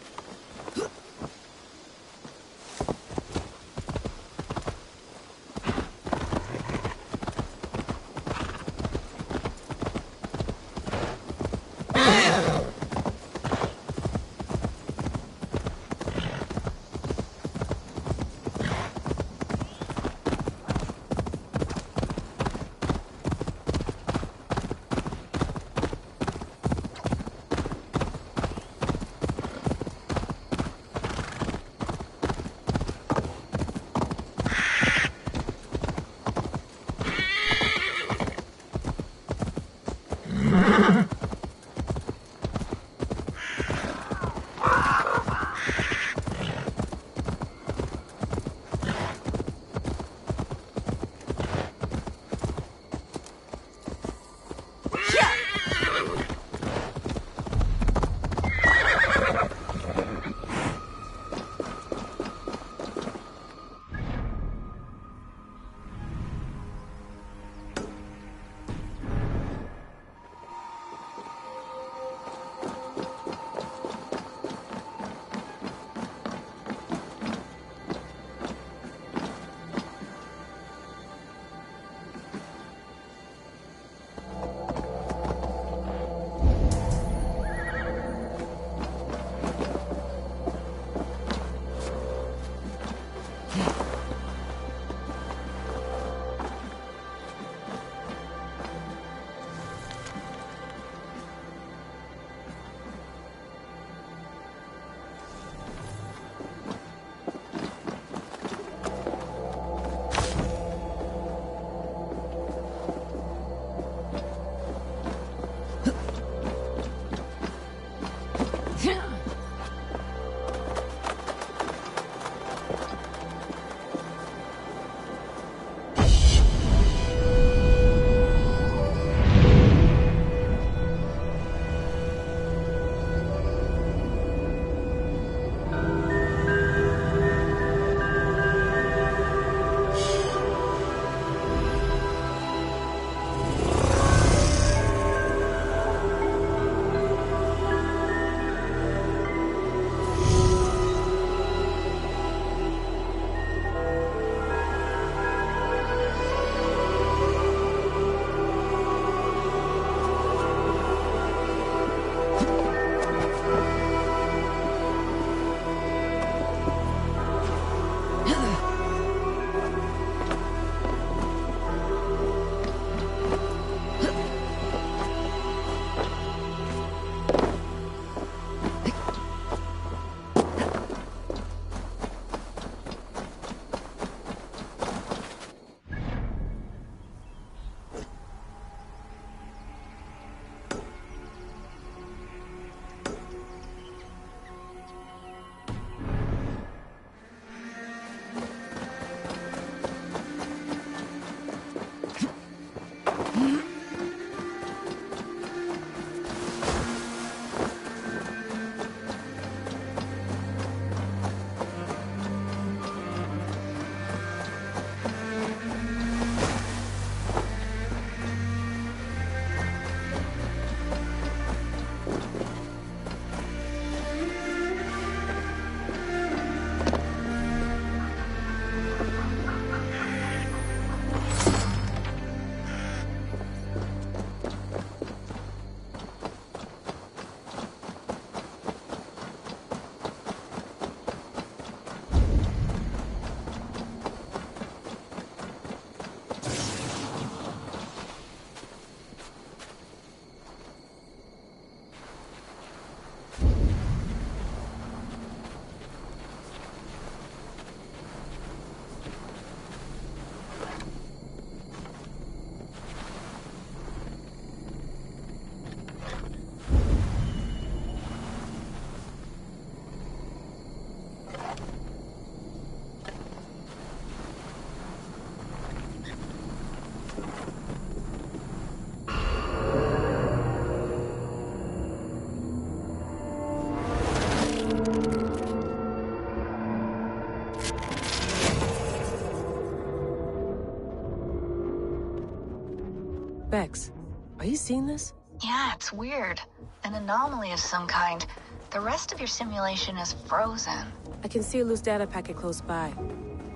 specks. Are you seeing this? Yeah, it's weird. An anomaly of some kind. The rest of your simulation is frozen. I can see a loose data packet close by.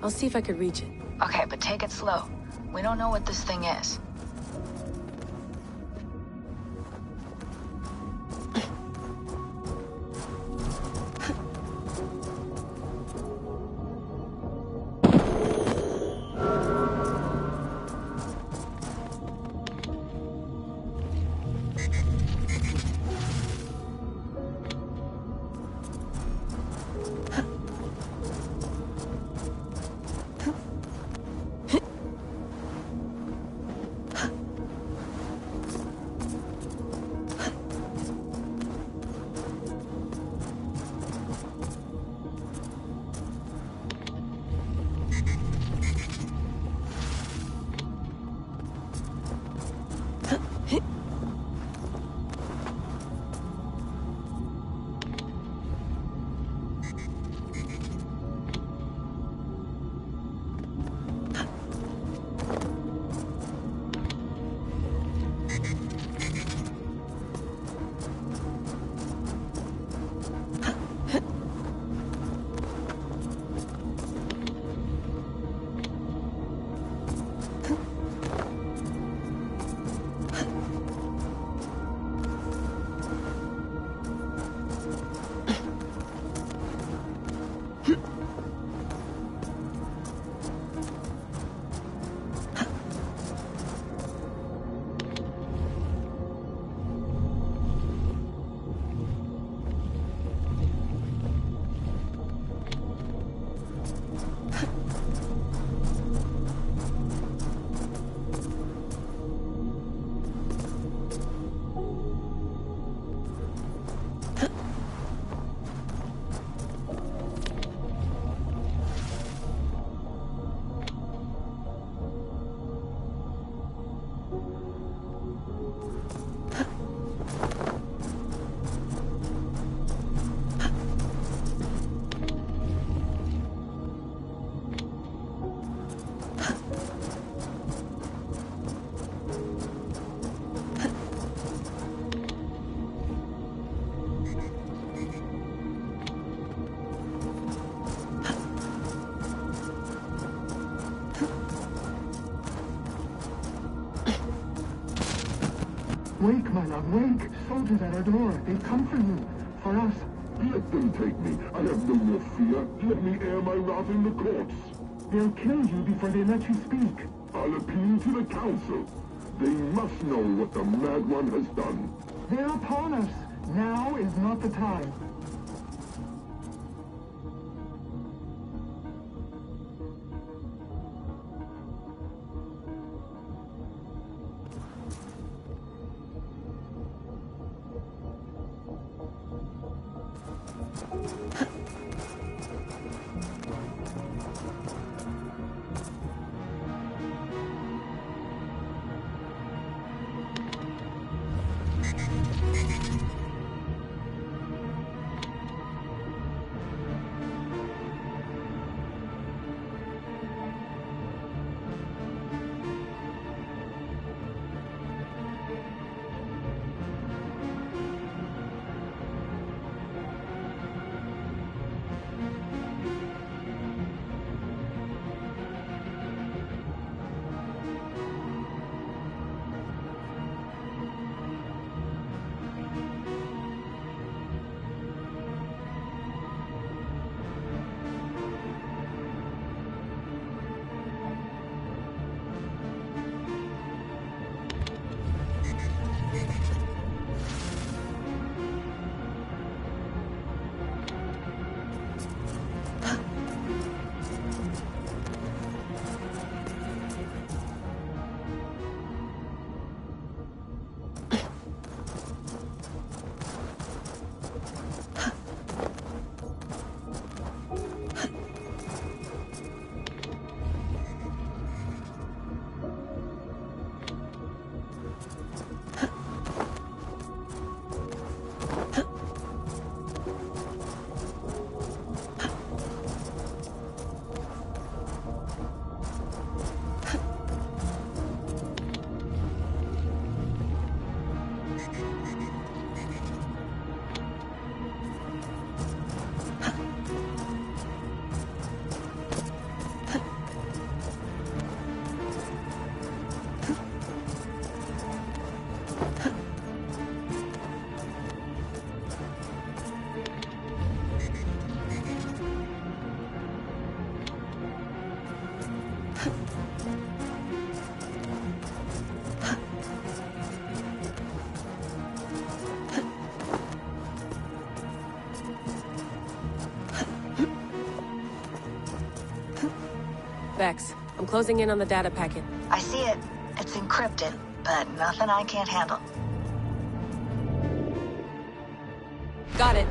I'll see if I could reach it. Okay, but take it slow. We don't know what this thing is. Wake, my love, wake! Soldiers at our door. They've come for you. For us. Let them take me. I have no more fear. Let me air my wrath in the courts. They'll kill you before they let you speak. I'll appeal to the council. They must know what the Mad One has done. They're upon us. Now is not the time. Vex, I'm closing in on the data packet. I see it. It's encrypted, but nothing I can't handle. Got it.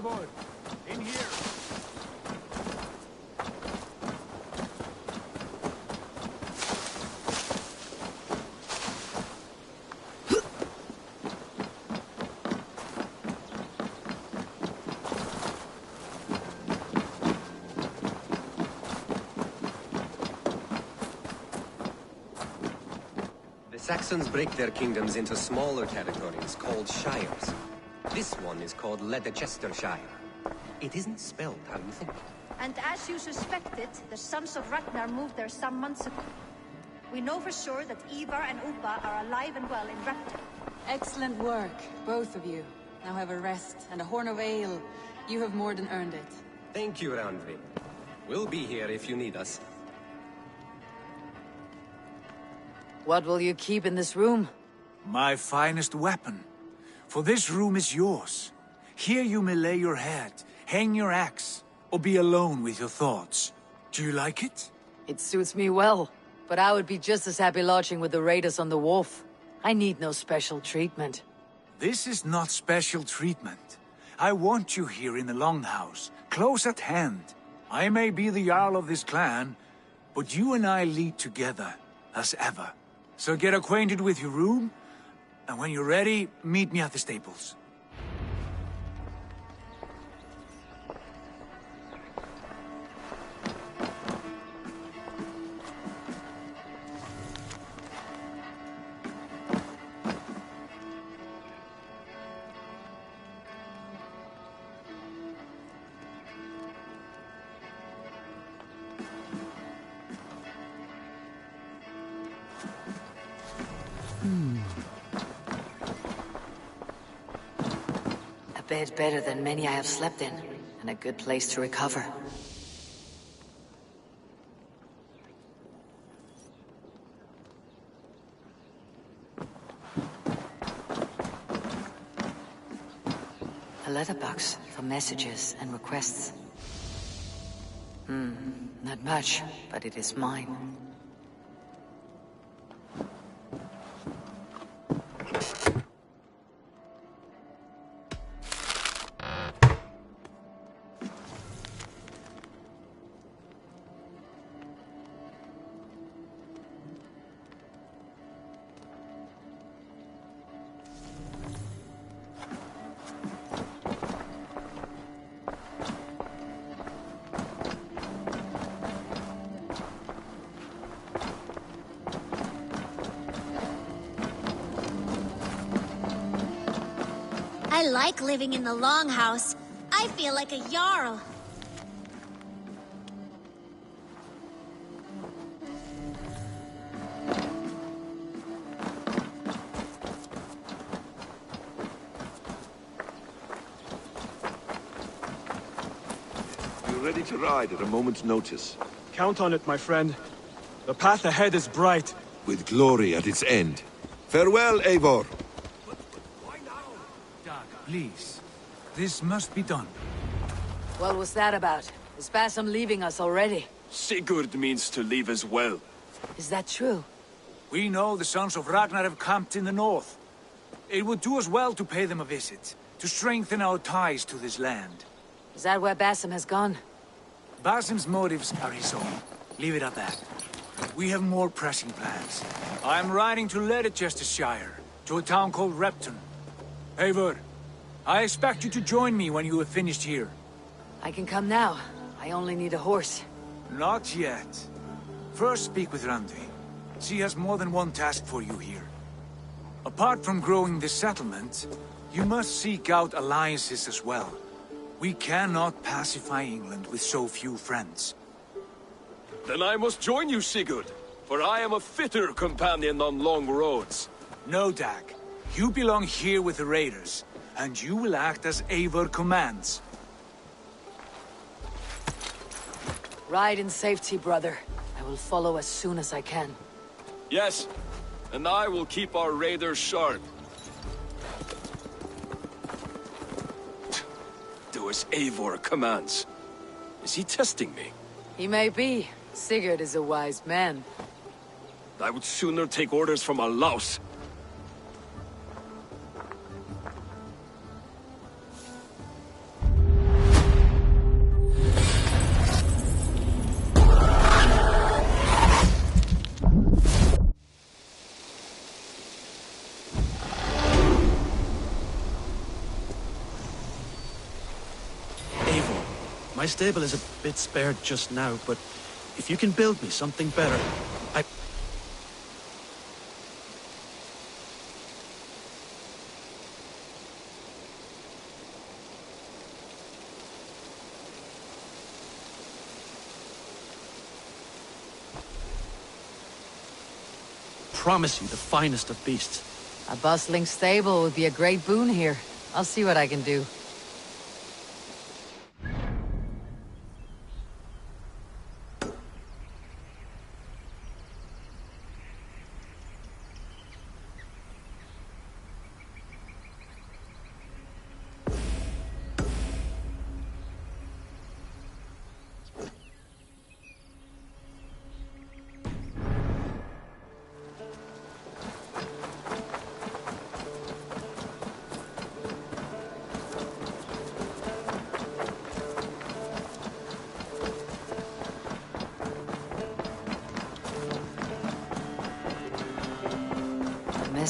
Eivor, in here. The Saxons break their kingdoms into smaller territories called shires. This one is called Leicestershire. It isn't spelled how you think. And as you suspected, the sons of Ragnar moved there some months ago. We know for sure that Eivor and Upa are alive and well in Raptor. Excellent work, both of you. Now have a rest and a horn of ale. You have more than earned it. Thank you, Randvi. We'll be here if you need us. What will you keep in this room? My finest weapon. For this room is yours. Here you may lay your head, hang your axe, or be alone with your thoughts. Do you like it? It suits me well, but I would be just as happy lodging with the raiders on the wharf. I need no special treatment. This is not special treatment. I want you here in the Longhouse, close at hand. I may be the Jarl of this clan, but you and I lead together, as ever. So get acquainted with your room, and when you're ready, meet me at the stables. A bed better than many I have slept in, and a good place to recover. A letterbox for messages and requests. Not much, but it is mine. I like living in the Longhouse. I feel like a Jarl. You're ready to ride at a moment's notice. Count on it, my friend. The path ahead is bright. With glory at its end. Farewell, Eivor. Please, this must be done. What was that about? Is Basim leaving us already? Sigurd means to leave as well. Is that true? We know the sons of Ragnar have camped in the north. It would do us well to pay them a visit, to strengthen our ties to this land. Is that where Basim has gone? Basim's motives are his own. Leave it at that. We have more pressing plans. I am riding to Leicestershire, to a town called Repton. Eivor, I expect you to join me when you have finished here. I can come now. I only need a horse. Not yet. First speak with Randi. She has more than one task for you here. Apart from growing this settlement, you must seek out alliances as well. We cannot pacify England with so few friends. Then I must join you, Sigurd, for I am a fitter companion on long roads. No, Dag. You belong here with the raiders, and you will act as Eivor commands. Ride in safety, brother. I will follow as soon as I can. Yes, and I will keep our raiders sharp. Do as Eivor commands. Is he testing me? He may be. Sigurd is a wise man. I would sooner take orders from a louse. My stable is a bit spared just now, but if you can build me something better, I... promise you the finest of beasts. A bustling stable would be a great boon here. I'll see what I can do.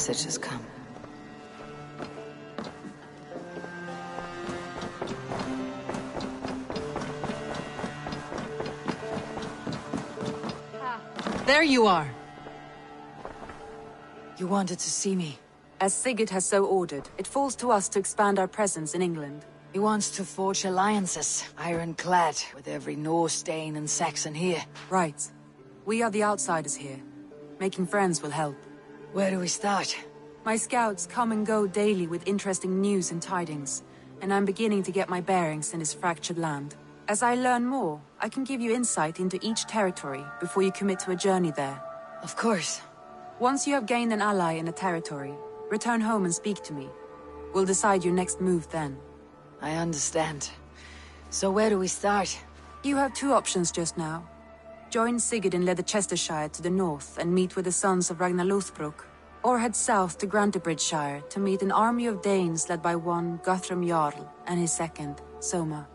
message has come. There you are! You wanted to see me. As Sigurd has so ordered, it falls to us to expand our presence in England. He wants to forge alliances, ironclad, with every Norse, Dane, and Saxon here. Right. We are the outsiders here. Making friends will help. Where do we start? My scouts come and go daily with interesting news and tidings, and I'm beginning to get my bearings in this fractured land. As I learn more, I can give you insight into each territory before you commit to a journey there. Of course. Once you have gained an ally in a territory, return home and speak to me. We'll decide your next move then. I understand. So where do we start? You have two options just now. Join Sigurd in Leicestershire to the north and meet with the sons of Ragnar Lothbrok, or head south to Grantebridgeshire to meet an army of Danes led by one Guthrum Jarl and his second, Soma.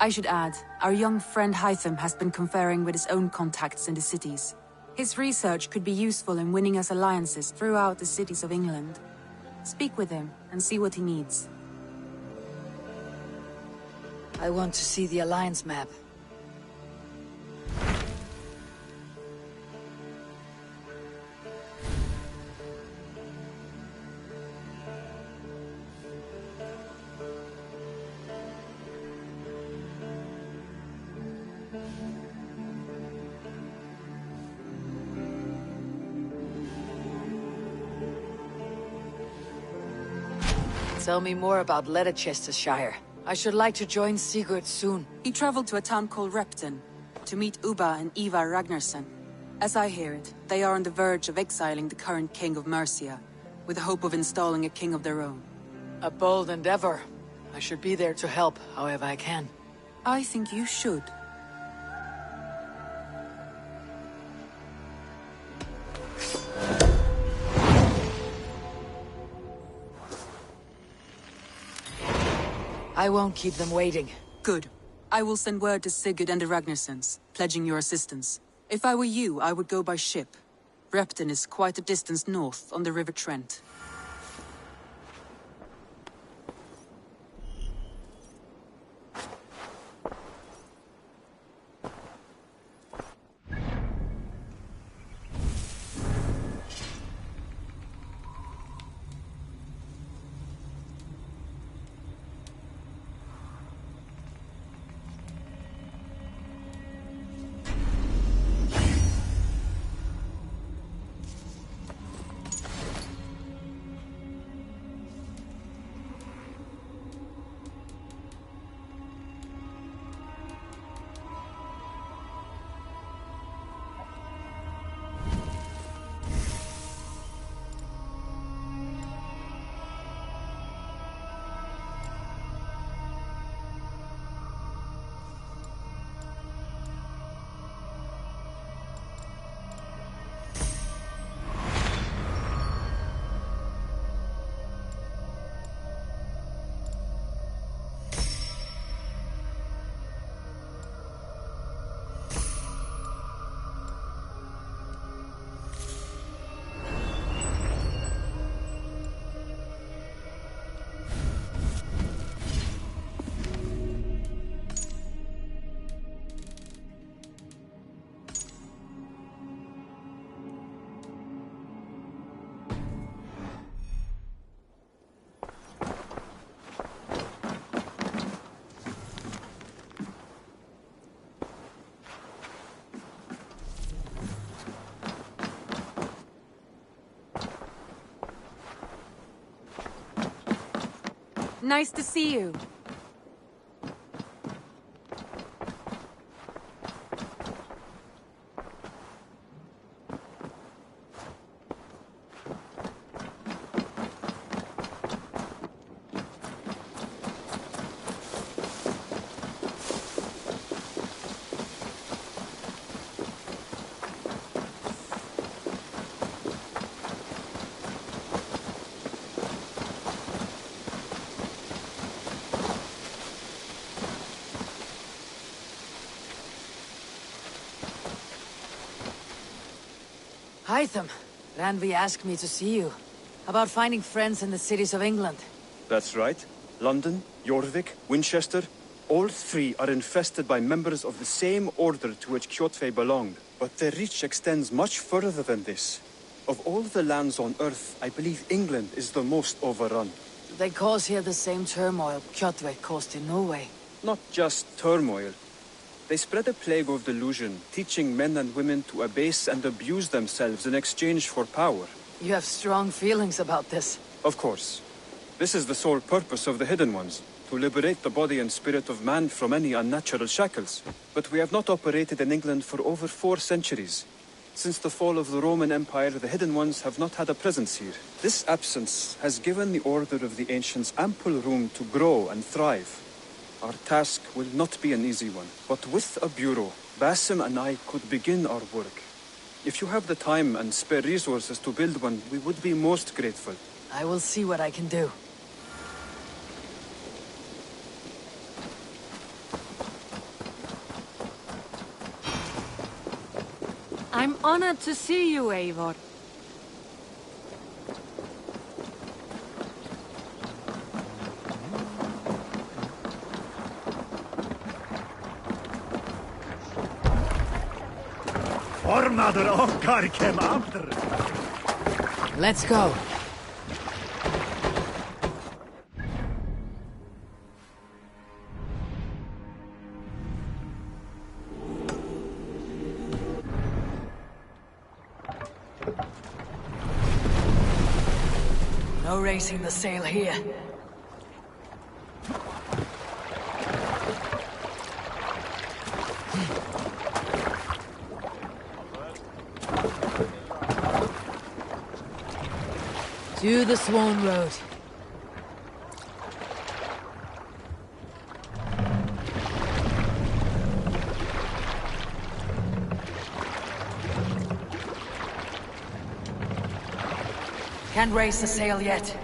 I should add, our young friend Hytham has been conferring with his own contacts in the cities. His research could be useful in winning us alliances throughout the cities of England. Speak with him and see what he needs. I want to see the alliance map. Tell me more about Leicestershire. I should like to join Sigurd soon. He traveled to a town called Repton to meet Ubba and Ivar Ragnarsson. As I hear it, they are on the verge of exiling the current king of Mercia, with the hope of installing a king of their own. A bold endeavor. I should be there to help however I can. I think you should. I won't keep them waiting. Good. I will send word to Sigurd and the Ragnarssons, pledging your assistance. If I were you, I would go by ship. Repton is quite a distance north on the River Trent. Nice to see you. Hytham, Ranvi asked me to see you. About finding friends in the cities of England. That's right. London, Jorvik, Winchester, all three are infested by members of the same order to which Kjotve belonged. But their reach extends much further than this. Of all the lands on Earth, I believe England is the most overrun. They cause here the same turmoil Kjotve caused in Norway. Not just turmoil. They spread a plague of delusion, teaching men and women to abase and abuse themselves in exchange for power. You have strong feelings about this. Of course. This is the sole purpose of the Hidden Ones, to liberate the body and spirit of man from any unnatural shackles. But we have not operated in England for over 4 centuries. Since the fall of the Roman Empire, the Hidden Ones have not had a presence here. This absence has given the Order of the Ancients ample room to grow and thrive. Our task will not be an easy one, but with a bureau, Basim and I could begin our work. If you have the time and spare resources to build one, we would be most grateful. I will see what I can do. I'm honored to see you, Eivor. Let's go. No raising the sail here. To the Swan Road. Can't raise the sail yet.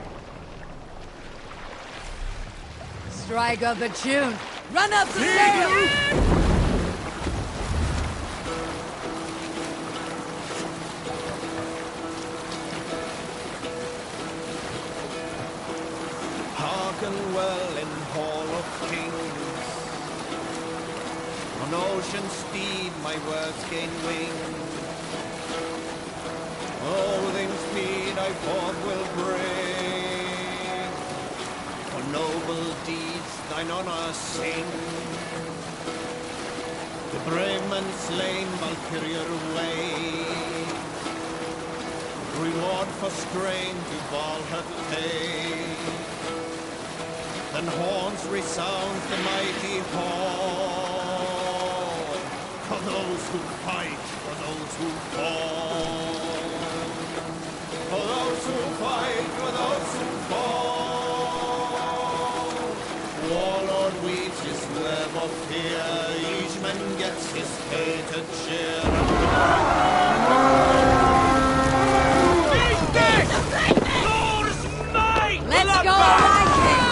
Strike up a tune. Run up the sail! Hearken well in Hall of Kings. On ocean steed my words gain wing. Loathing speed I forth will bring. For noble deeds thine honor sing. The brave men slain Valkyrier way. Reward for strain to Valhalla pay. Then horns resound the mighty hall. For those who fight, for those who fall. For those who fight, for those who fall. Warlord weeps his web of fear. Each man gets his hated share. Let's go, Viking!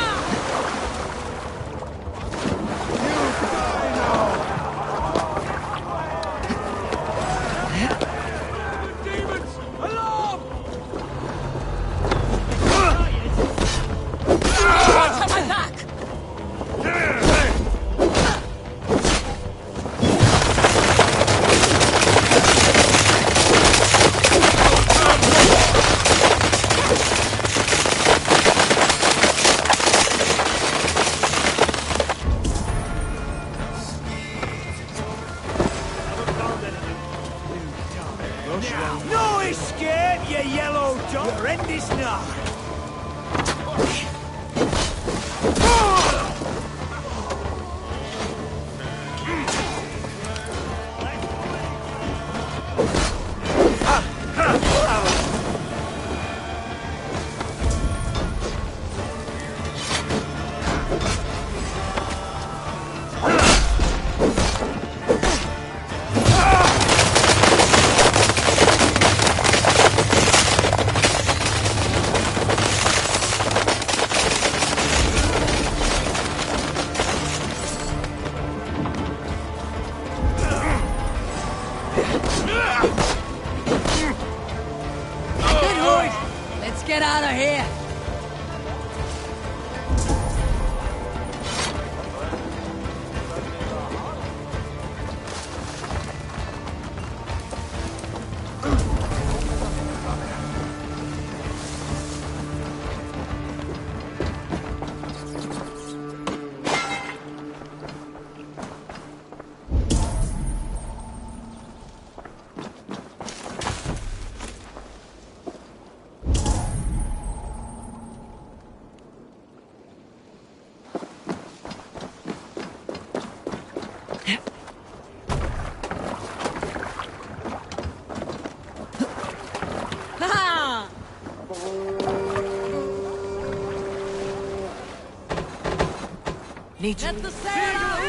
Need to... Let the sail out!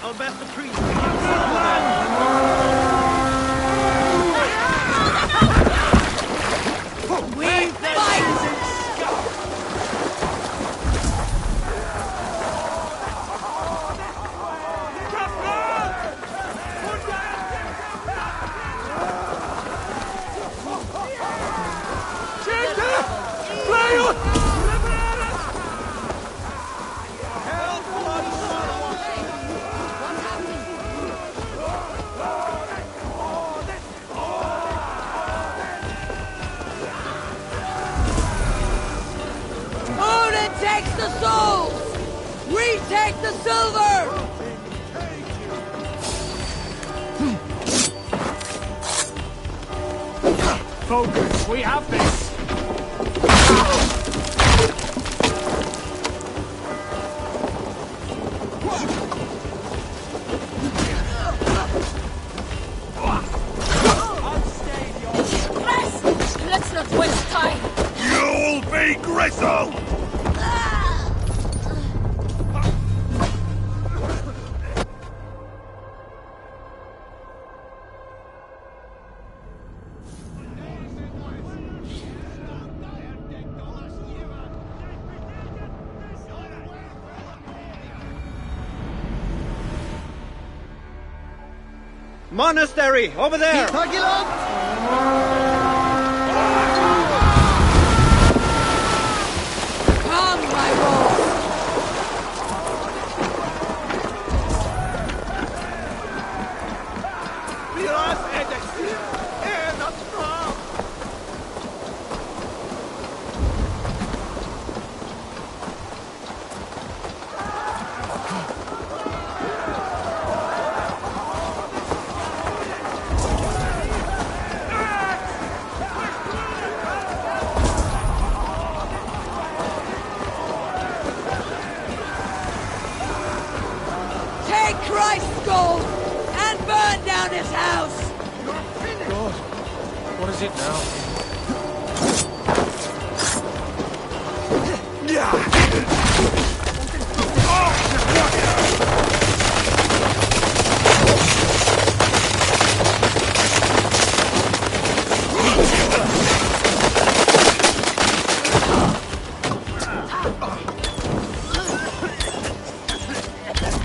I'll bet the priest. We fight! Takes the souls! We take the silver! Focus, we have this! Let's not waste time! You'll be gristle! Monastery, over there! Come, my lord! Christ's gold and burn down his house! God, what is it now?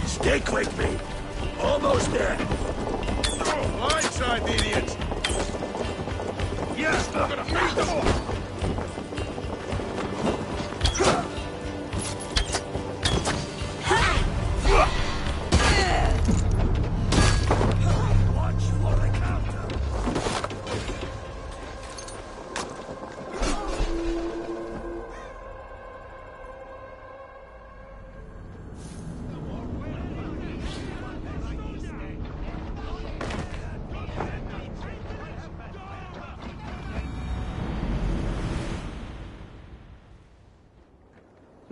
Stick with me. Almost there. Oh, right side, idiot. Yes, I'm gonna feed them all. Watch for the counter.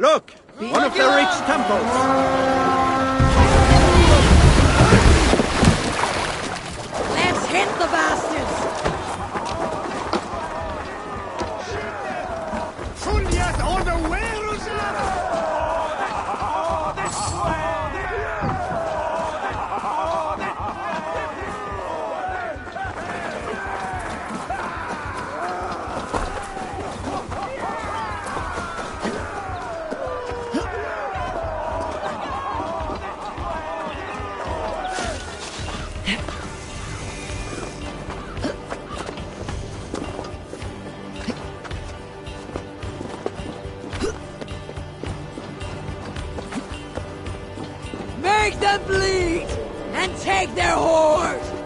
Look! One of the rich temples! Let's hit the bastards! Juliet, all the way, them bleed and take their horde!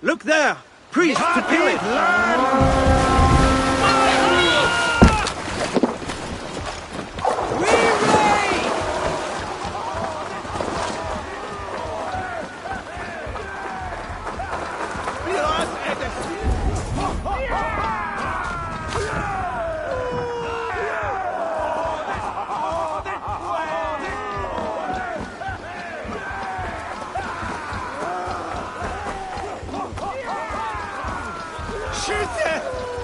Look there! Priests to pillage! Shoot it!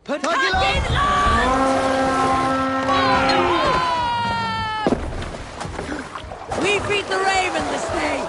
We beat the Raven this day!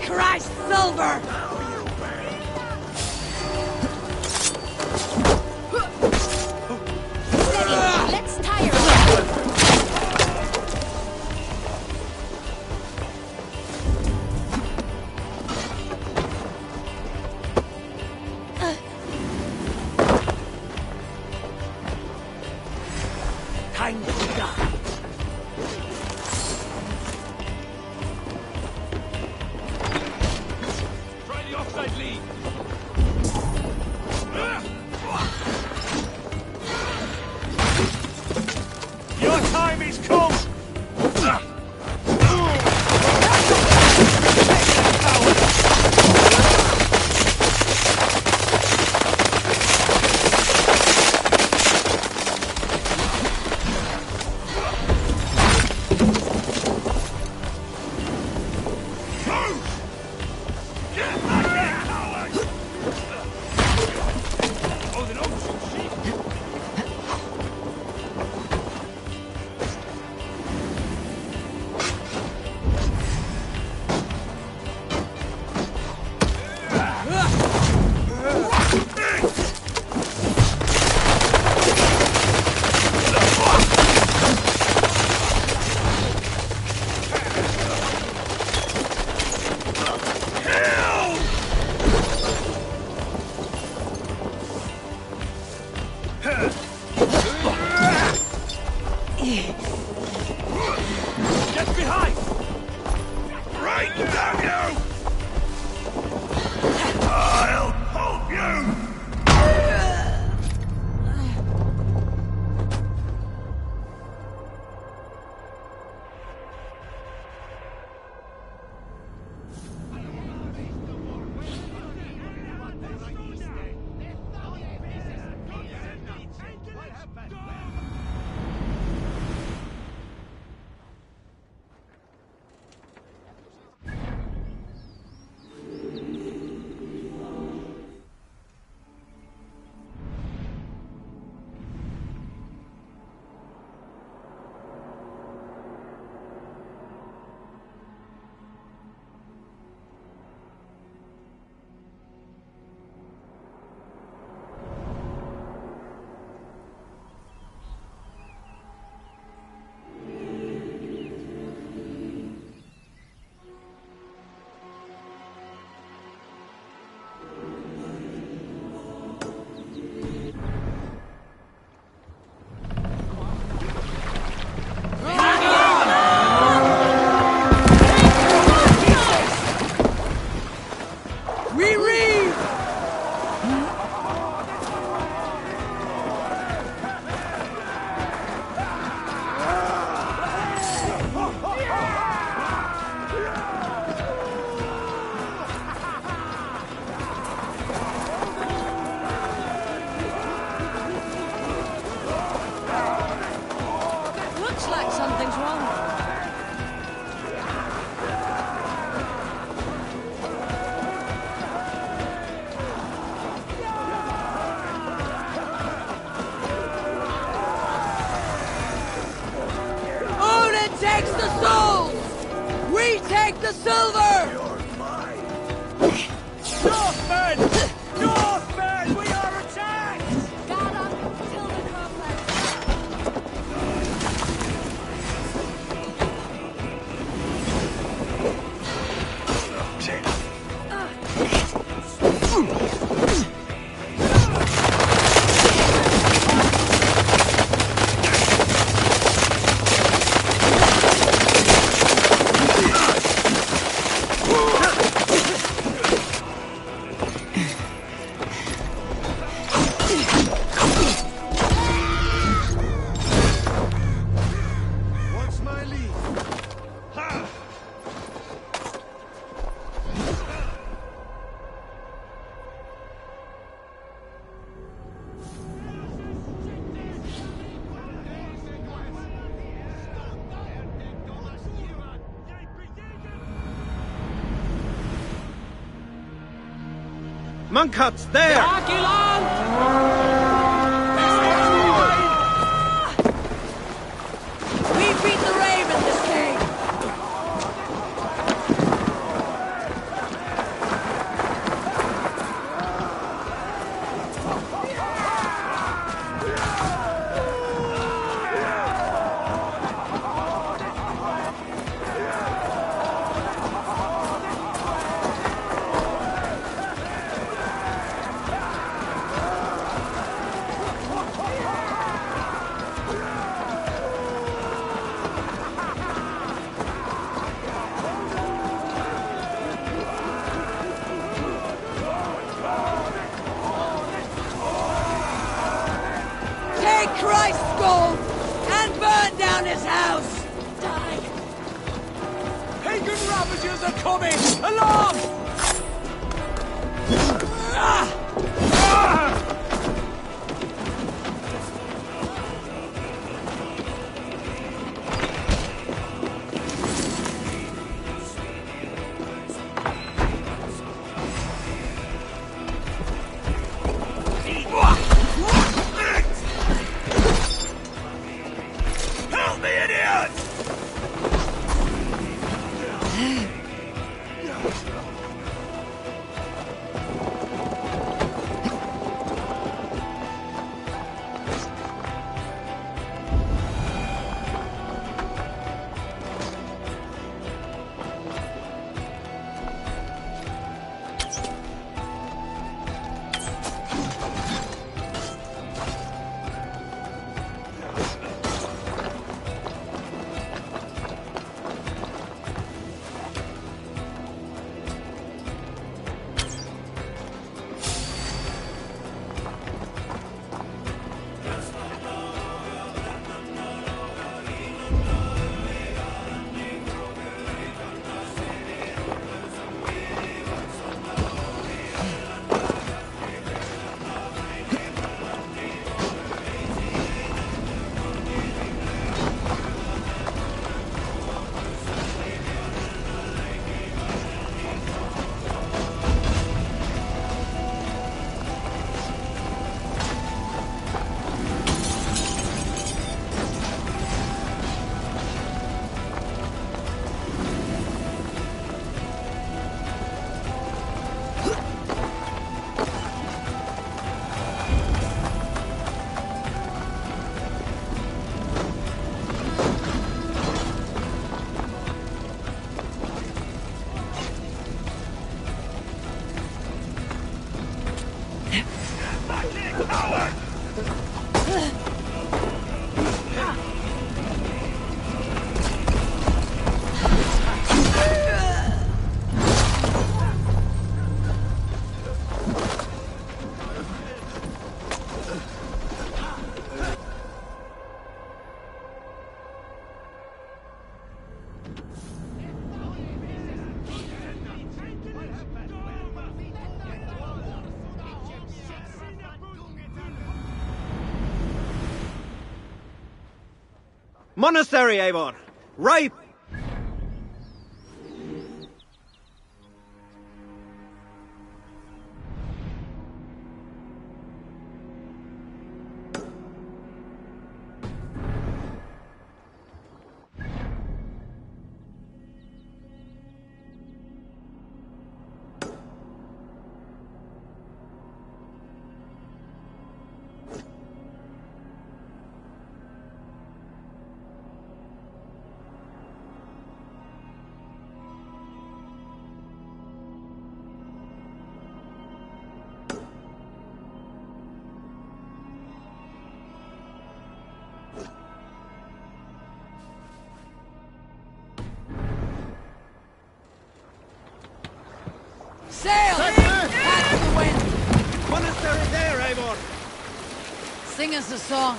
Christ silver! Steady, let's tire Time to die. Your time is come! Get behind! Right down you! I'll hold you! Monkhuts, there! We beat the Raven this day! Christ's gold and burn down his house! Die! Pagan ravagers are coming! Along! Monastery, Eivor! Right! Sail! Catch the wind! Monastery there, Eivor! Sing us a song.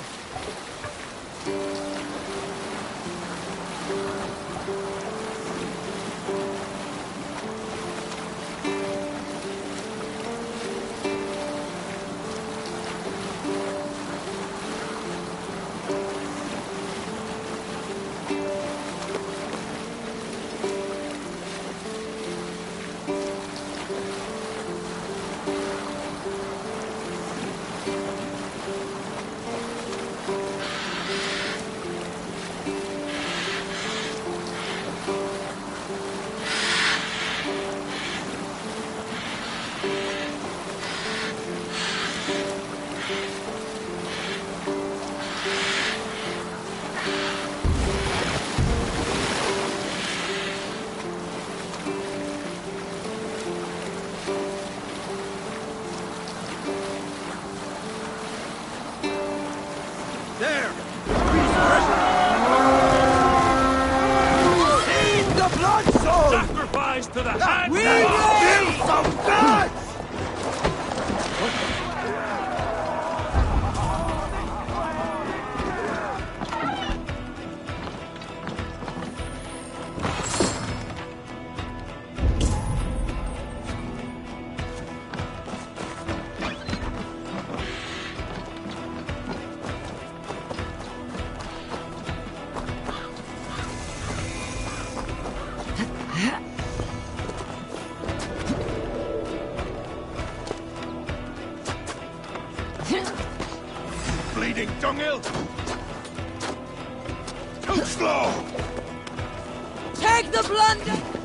dunghill! Too slow! Take the plunder!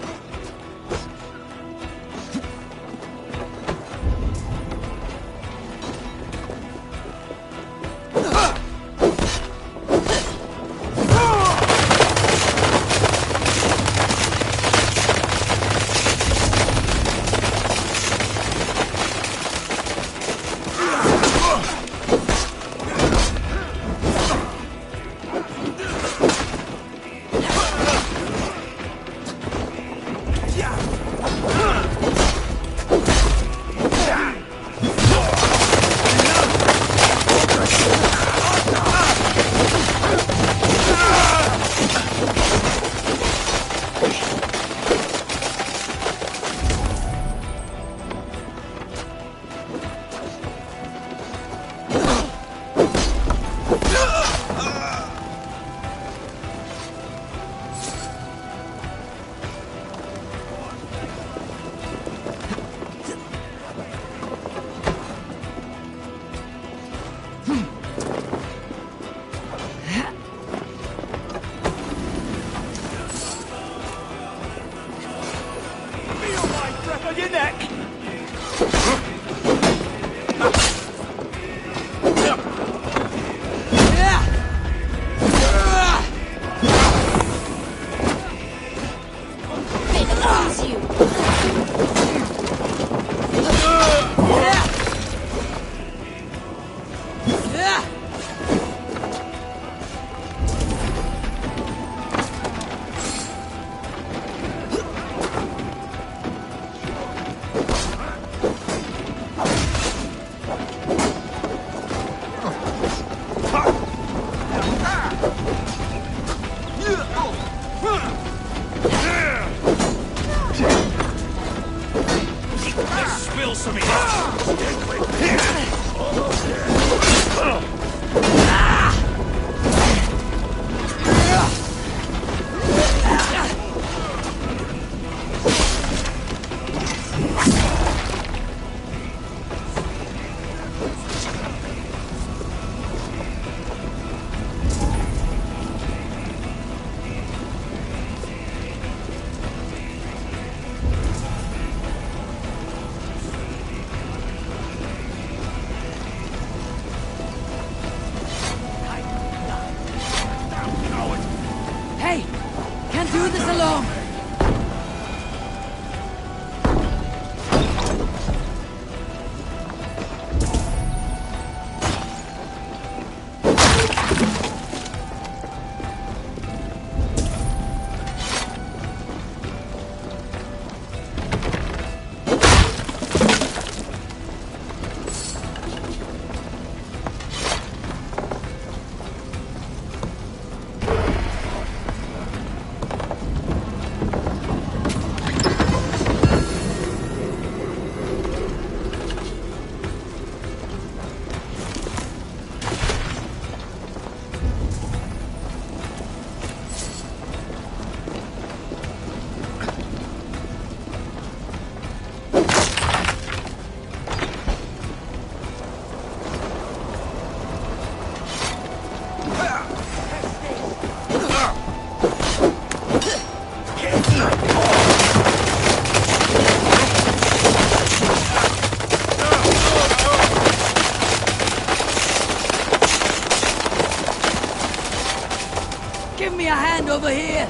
Over here!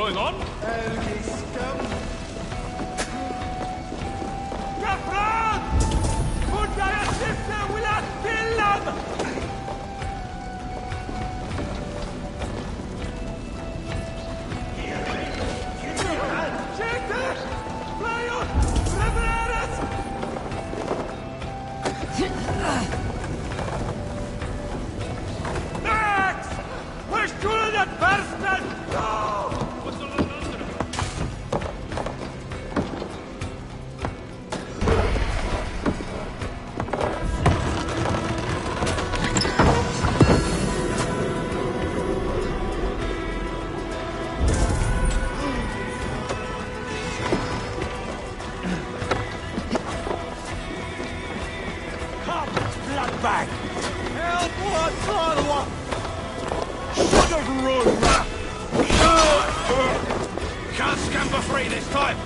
Going on? bastard! Can't scamper free this time!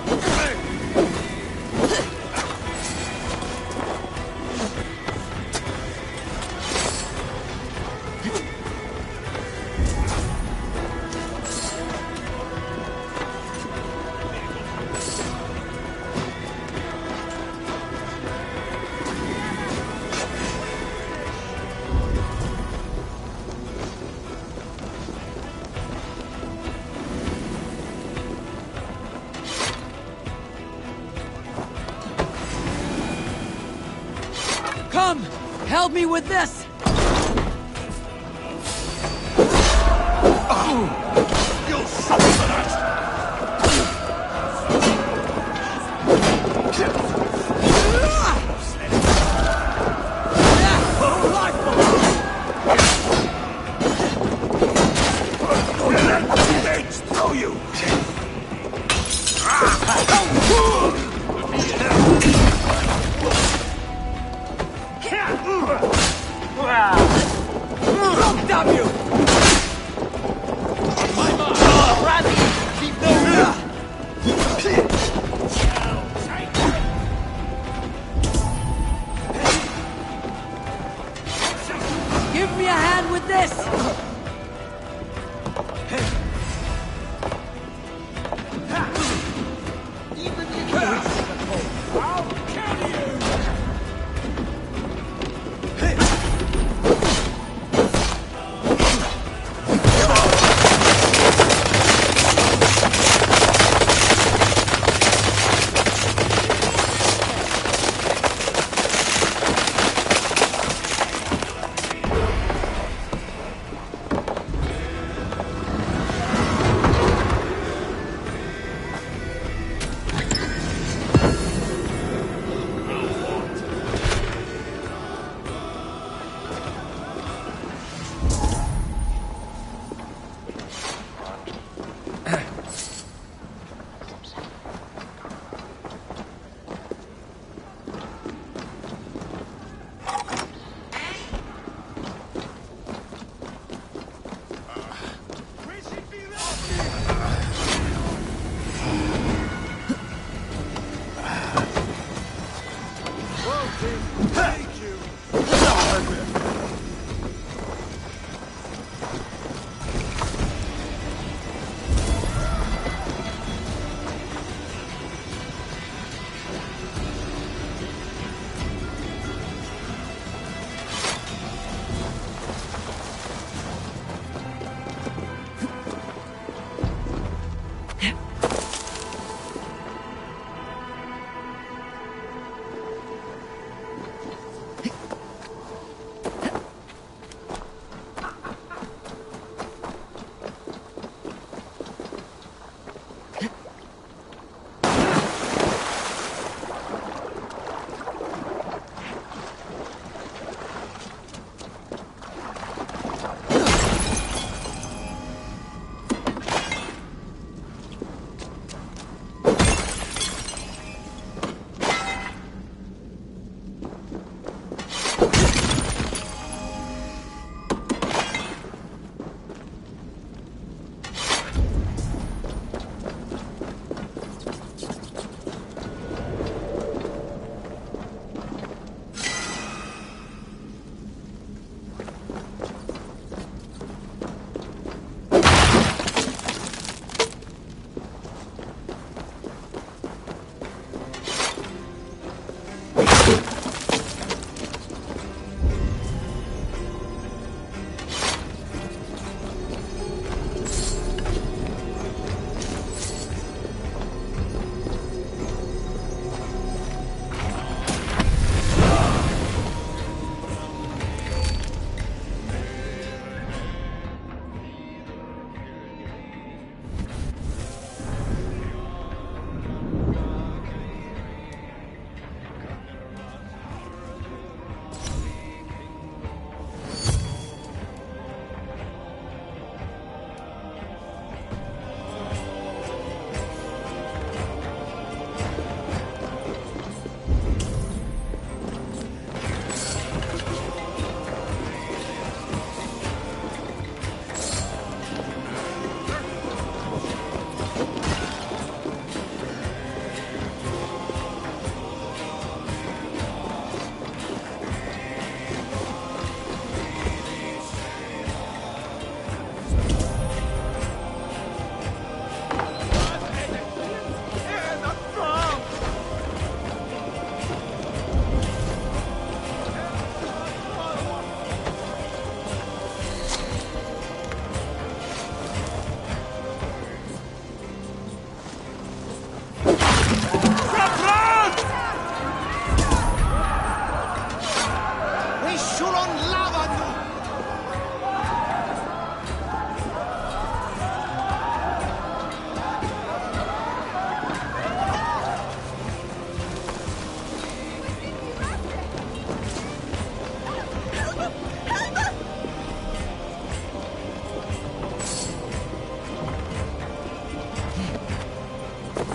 Come! Help me with this! You'll suffer for that! Let's throw you! Damn you!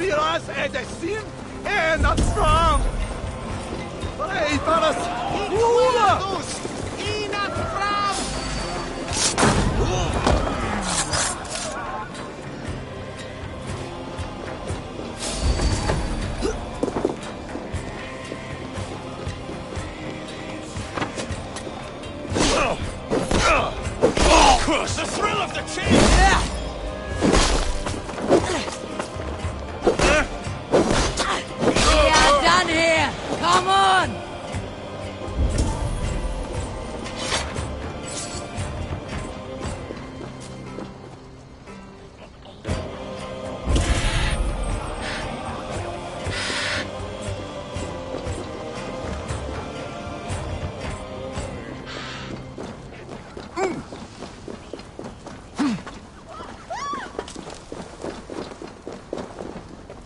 Spiras är det sin ena fram! Breitaras jula! Inat fram! The thrill of the chase! Yeah! We are done here! Come on!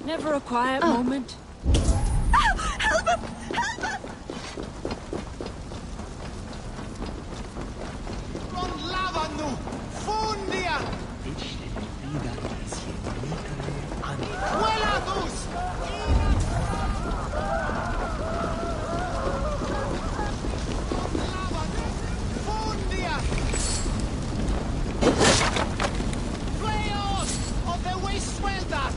Never a quiet moment. Help us! Help us! Från lava nu! Fundia! Vuela-dos! Fundia! Flayos of the waste swelter!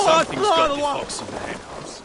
Something's got the fox in the henhouse.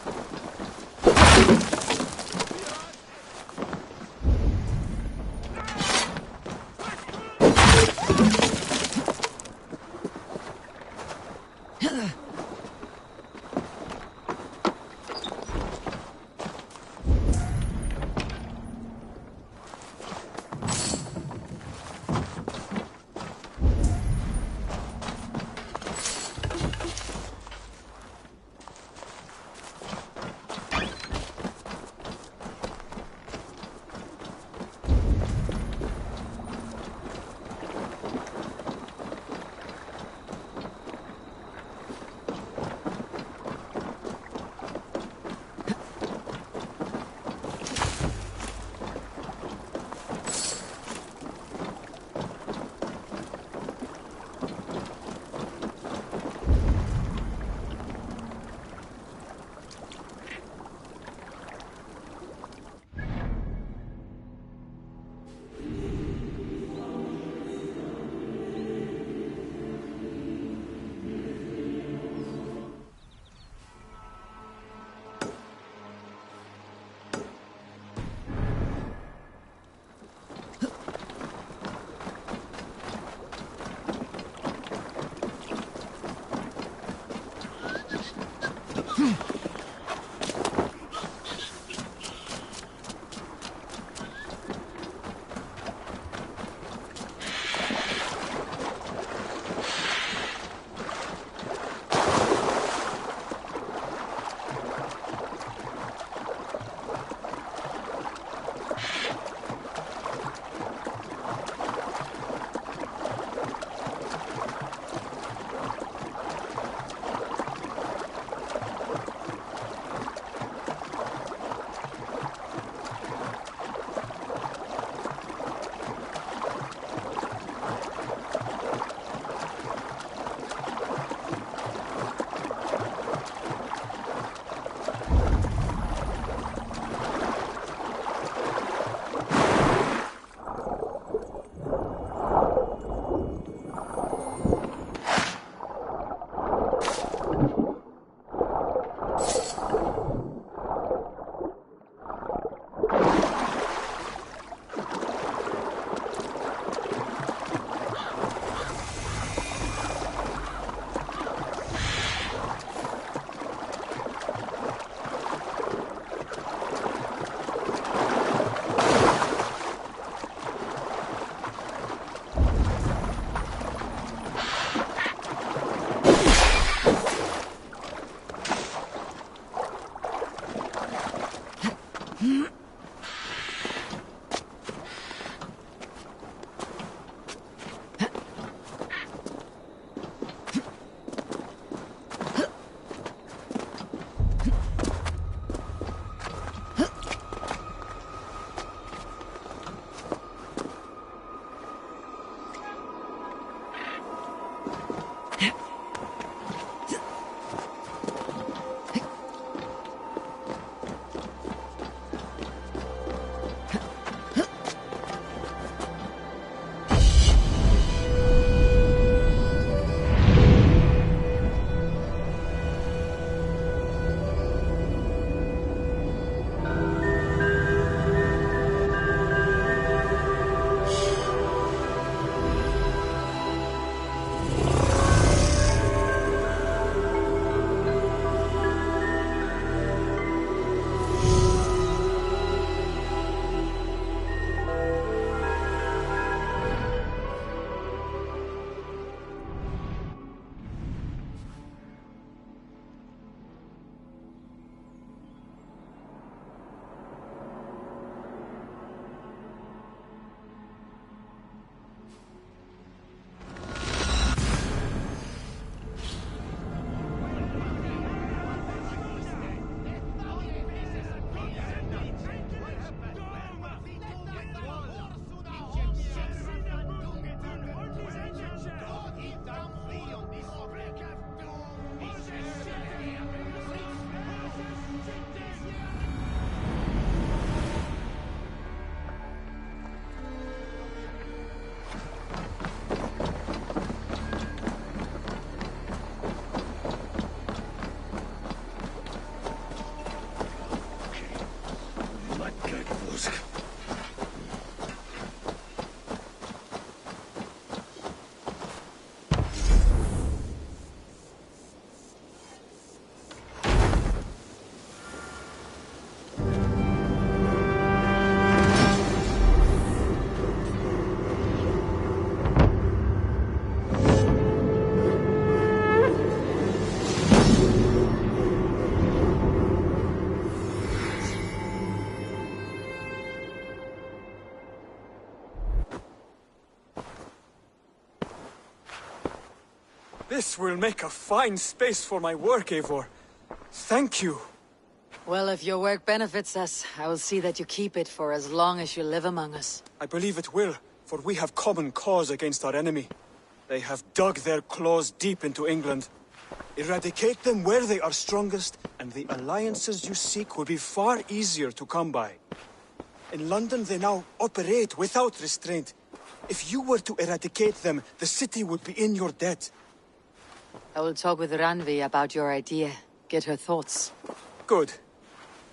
This will make a fine space for my work, Eivor. Thank you. Well, if your work benefits us, I will see that you keep it for as long as you live among us. I believe it will, for we have common cause against our enemy. They have dug their claws deep into England. Eradicate them where they are strongest, and the alliances you seek will be far easier to come by. In London, they now operate without restraint. If you were to eradicate them, the city would be in your debt. I will talk with Ranvi about your idea. Get her thoughts. Good.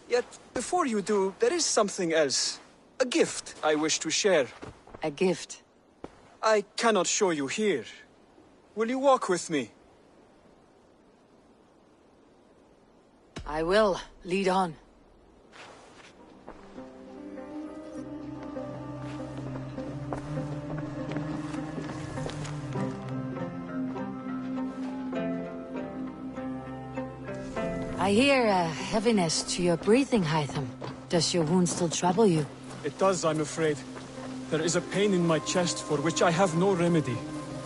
Yet, before you do, there is something else. A gift I wish to share. A gift? I cannot show you here. Will you walk with me? I will. Lead on. I hear a heaviness to your breathing, Hytham. Does your wound still trouble you? It does, I'm afraid. There is a pain in my chest for which I have no remedy.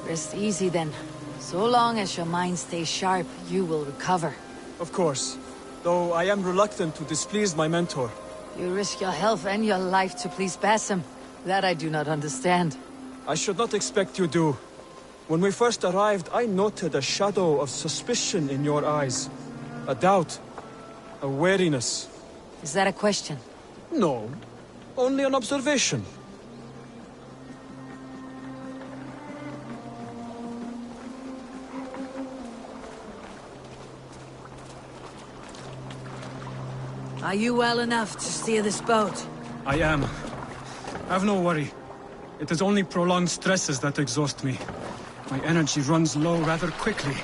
Rest easy then. So long as your mind stays sharp, you will recover. Of course. Though I am reluctant to displease my mentor. You risk your health and your life to please Basim. That I do not understand. I should not expect you do. When we first arrived, I noted a shadow of suspicion in your eyes. A doubt. A wariness. Is that a question? No. Only an observation. Are you well enough to steer this boat? I am. Have no worry. It is only prolonged stresses that exhaust me. My energy runs low rather quickly.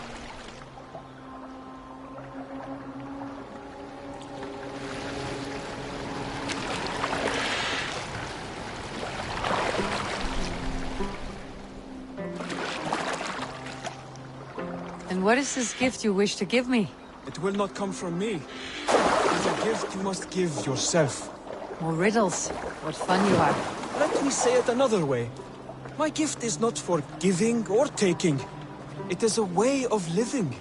And what is this gift you wish to give me? It will not come from me. It is a gift you must give yourself. More riddles. What fun you are. Let me say it another way. My gift is not for giving or taking. It is a way of living.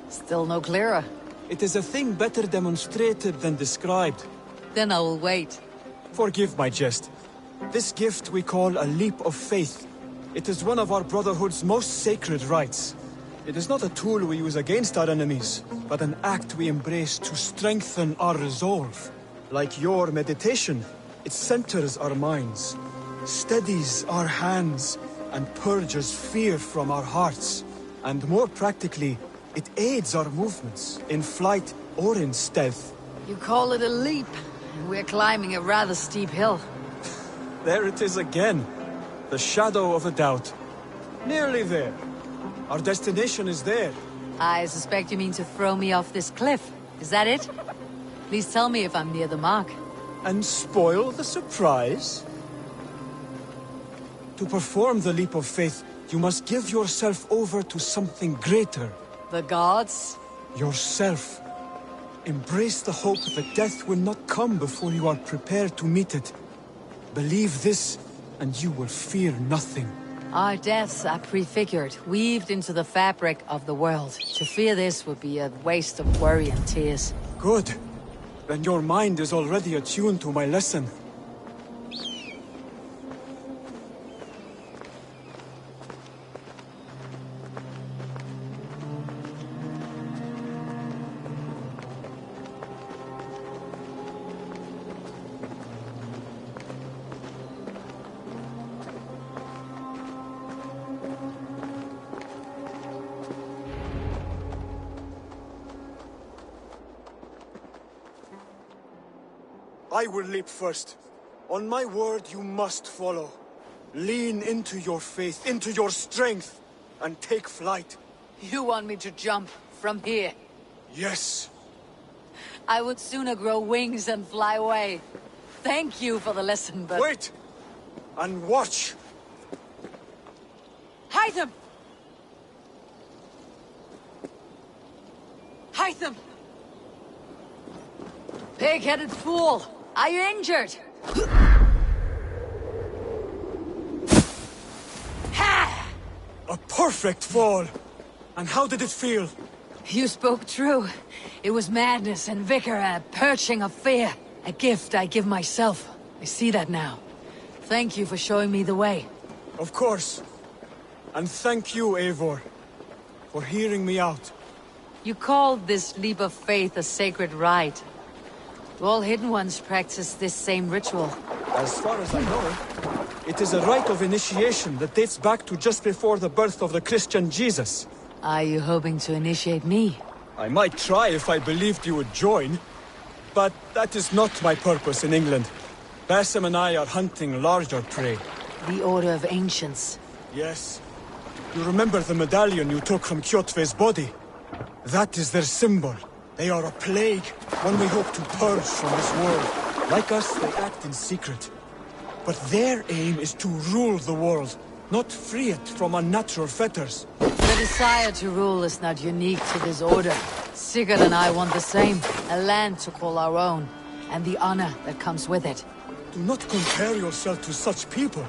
Still no clearer. It is a thing better demonstrated than described. Then I will wait. Forgive my jest. This gift we call a leap of faith. It is one of our Brotherhood's most sacred rites. It is not a tool we use against our enemies, but an act we embrace to strengthen our resolve. Like your meditation, it centers our minds, steadies our hands, and purges fear from our hearts. And more practically, it aids our movements, in flight or in stealth. You call it a leap, and we're climbing a rather steep hill. There it is again. The shadow of a doubt. Nearly there. Our destination is there. I suspect you mean to throw me off this cliff. Is that it? Please tell me if I'm near the mark. And spoil the surprise? To perform the leap of faith, you must give yourself over to something greater. The gods? Yourself. Embrace the hope that death will not come before you are prepared to meet it. Believe this, and you will fear nothing. Our deaths are prefigured, weaved into the fabric of the world. To fear this would be a waste of worry and tears. Good. Then your mind is already attuned to my lesson. I will leap first. On my word, you must follow. Lean into your faith, into your strength, and take flight. You want me to jump from here? Yes. I would sooner grow wings and fly away. Thank you for the lesson, but... Wait! And watch! Hytham! Hytham! Pig-headed fool! Are you injured? A perfect fall! And how did it feel? You spoke true. It was madness and vigor, a perching of fear. A gift I give myself. I see that now. Thank you for showing me the way. Of course. And thank you, Eivor, for hearing me out. You called this leap of faith a sacred rite. Do all Hidden Ones practice this same ritual? As far as I know, it is a rite of initiation that dates back to just before the birth of the Christian Jesus. Are you hoping to initiate me? I might try if I believed you would join. But that is not my purpose in England. Basim and I are hunting larger prey. The Order of Ancients. Yes. You remember the medallion you took from Kjotve's body? That is their symbol. They are a plague, one we hope to purge from this world. Like us, they act in secret. But their aim is to rule the world, not free it from unnatural fetters. The desire to rule is not unique to this order. Sigurd and I want the same. A land to call our own, and the honor that comes with it. Do not compare yourself to such people.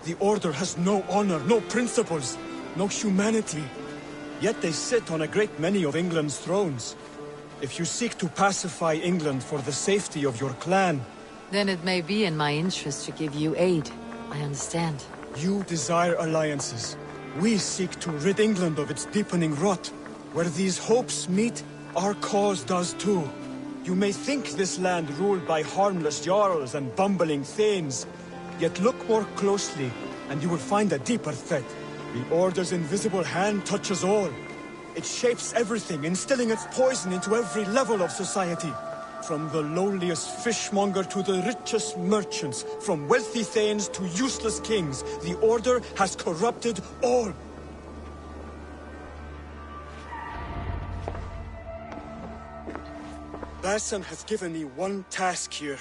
The Order has no honor, no principles, no humanity. Yet they sit on a great many of England's thrones. If you seek to pacify England for the safety of your clan... Then it may be in my interest to give you aid. I understand. You desire alliances. We seek to rid England of its deepening rot. Where these hopes meet, our cause does too. You may think this land ruled by harmless jarls and bumbling thanes. Yet look more closely, and you will find a deeper threat. The Order's invisible hand touches all. It shapes everything, instilling its poison into every level of society. From the lowliest fishmonger to the richest merchants, from wealthy thanes to useless kings, the Order has corrupted all. Basim has given me one task here.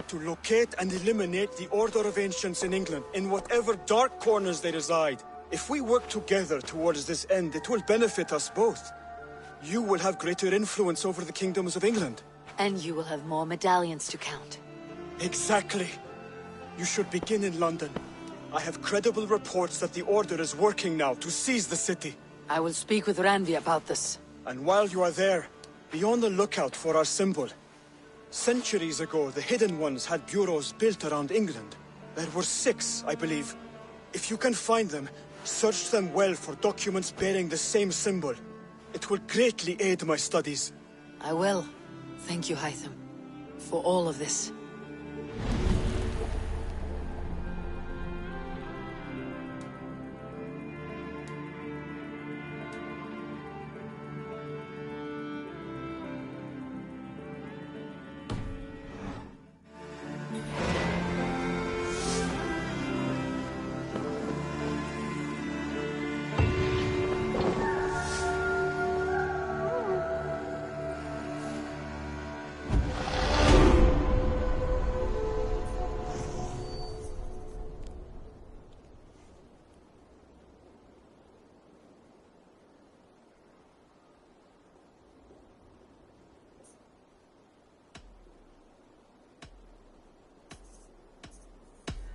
To locate and eliminate the Order of Ancients in England, in whatever dark corners they reside. If we work together towards this end, it will benefit us both. You will have greater influence over the kingdoms of England. And you will have more medallions to count. Exactly. You should begin in London. I have credible reports that the Order is working now to seize the city. I will speak with Randvi about this. And while you are there, be on the lookout for our symbol. Centuries ago, the Hidden Ones had bureaus built around England. There were 6, I believe. If you can find them, search them well for documents bearing the same symbol. It will greatly aid my studies. I will. Thank you, Hytham, for all of this.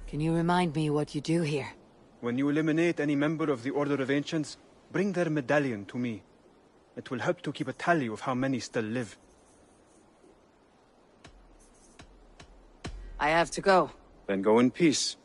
Can you remind me what you do here? When you eliminate any member of the Order of Ancients, bring their medallion to me. It will help to keep a tally of how many still live. I have to go. Then go in peace.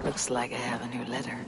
Looks like I have a new letter.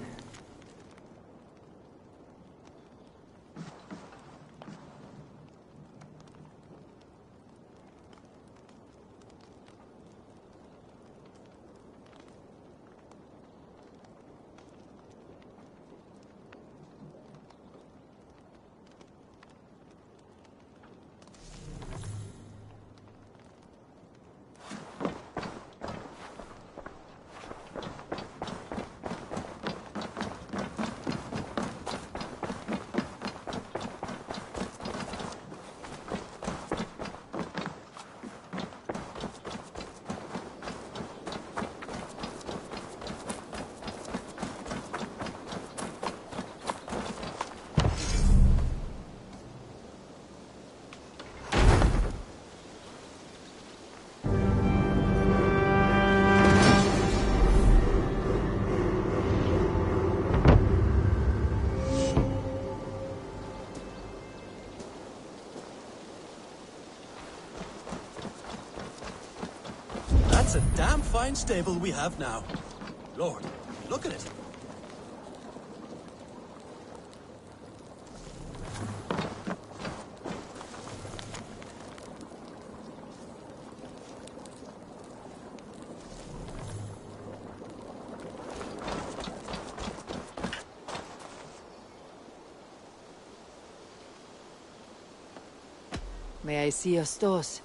It's a damn fine stable we have now. Lord, look at it. May I see your stores?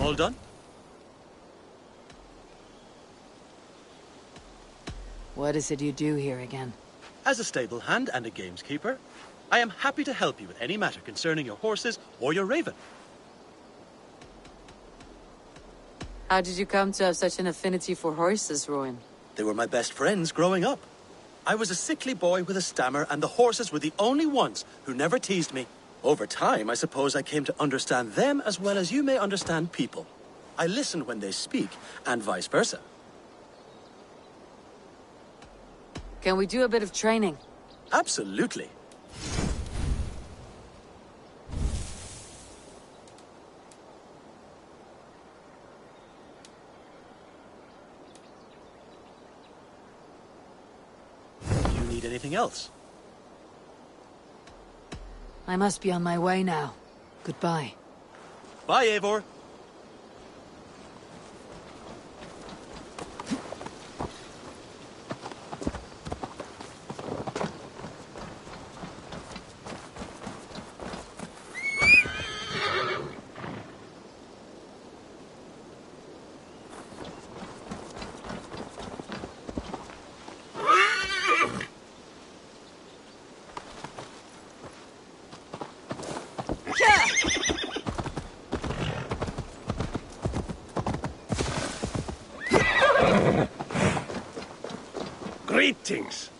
All done? What is it you do here again? As a stable hand and a gameskeeper, I am happy to help you with any matter concerning your horses or your raven. How did you come to have such an affinity for horses, Rowan? They were my best friends growing up. I was a sickly boy with a stammer, and the horses were the only ones who never teased me. Over time, I suppose I came to understand them as well as you may understand people. I listen when they speak, and vice versa. Can we do a bit of training? Absolutely. Do you need anything else? I must be on my way now. Goodbye. Bye, Eivor. Greetings.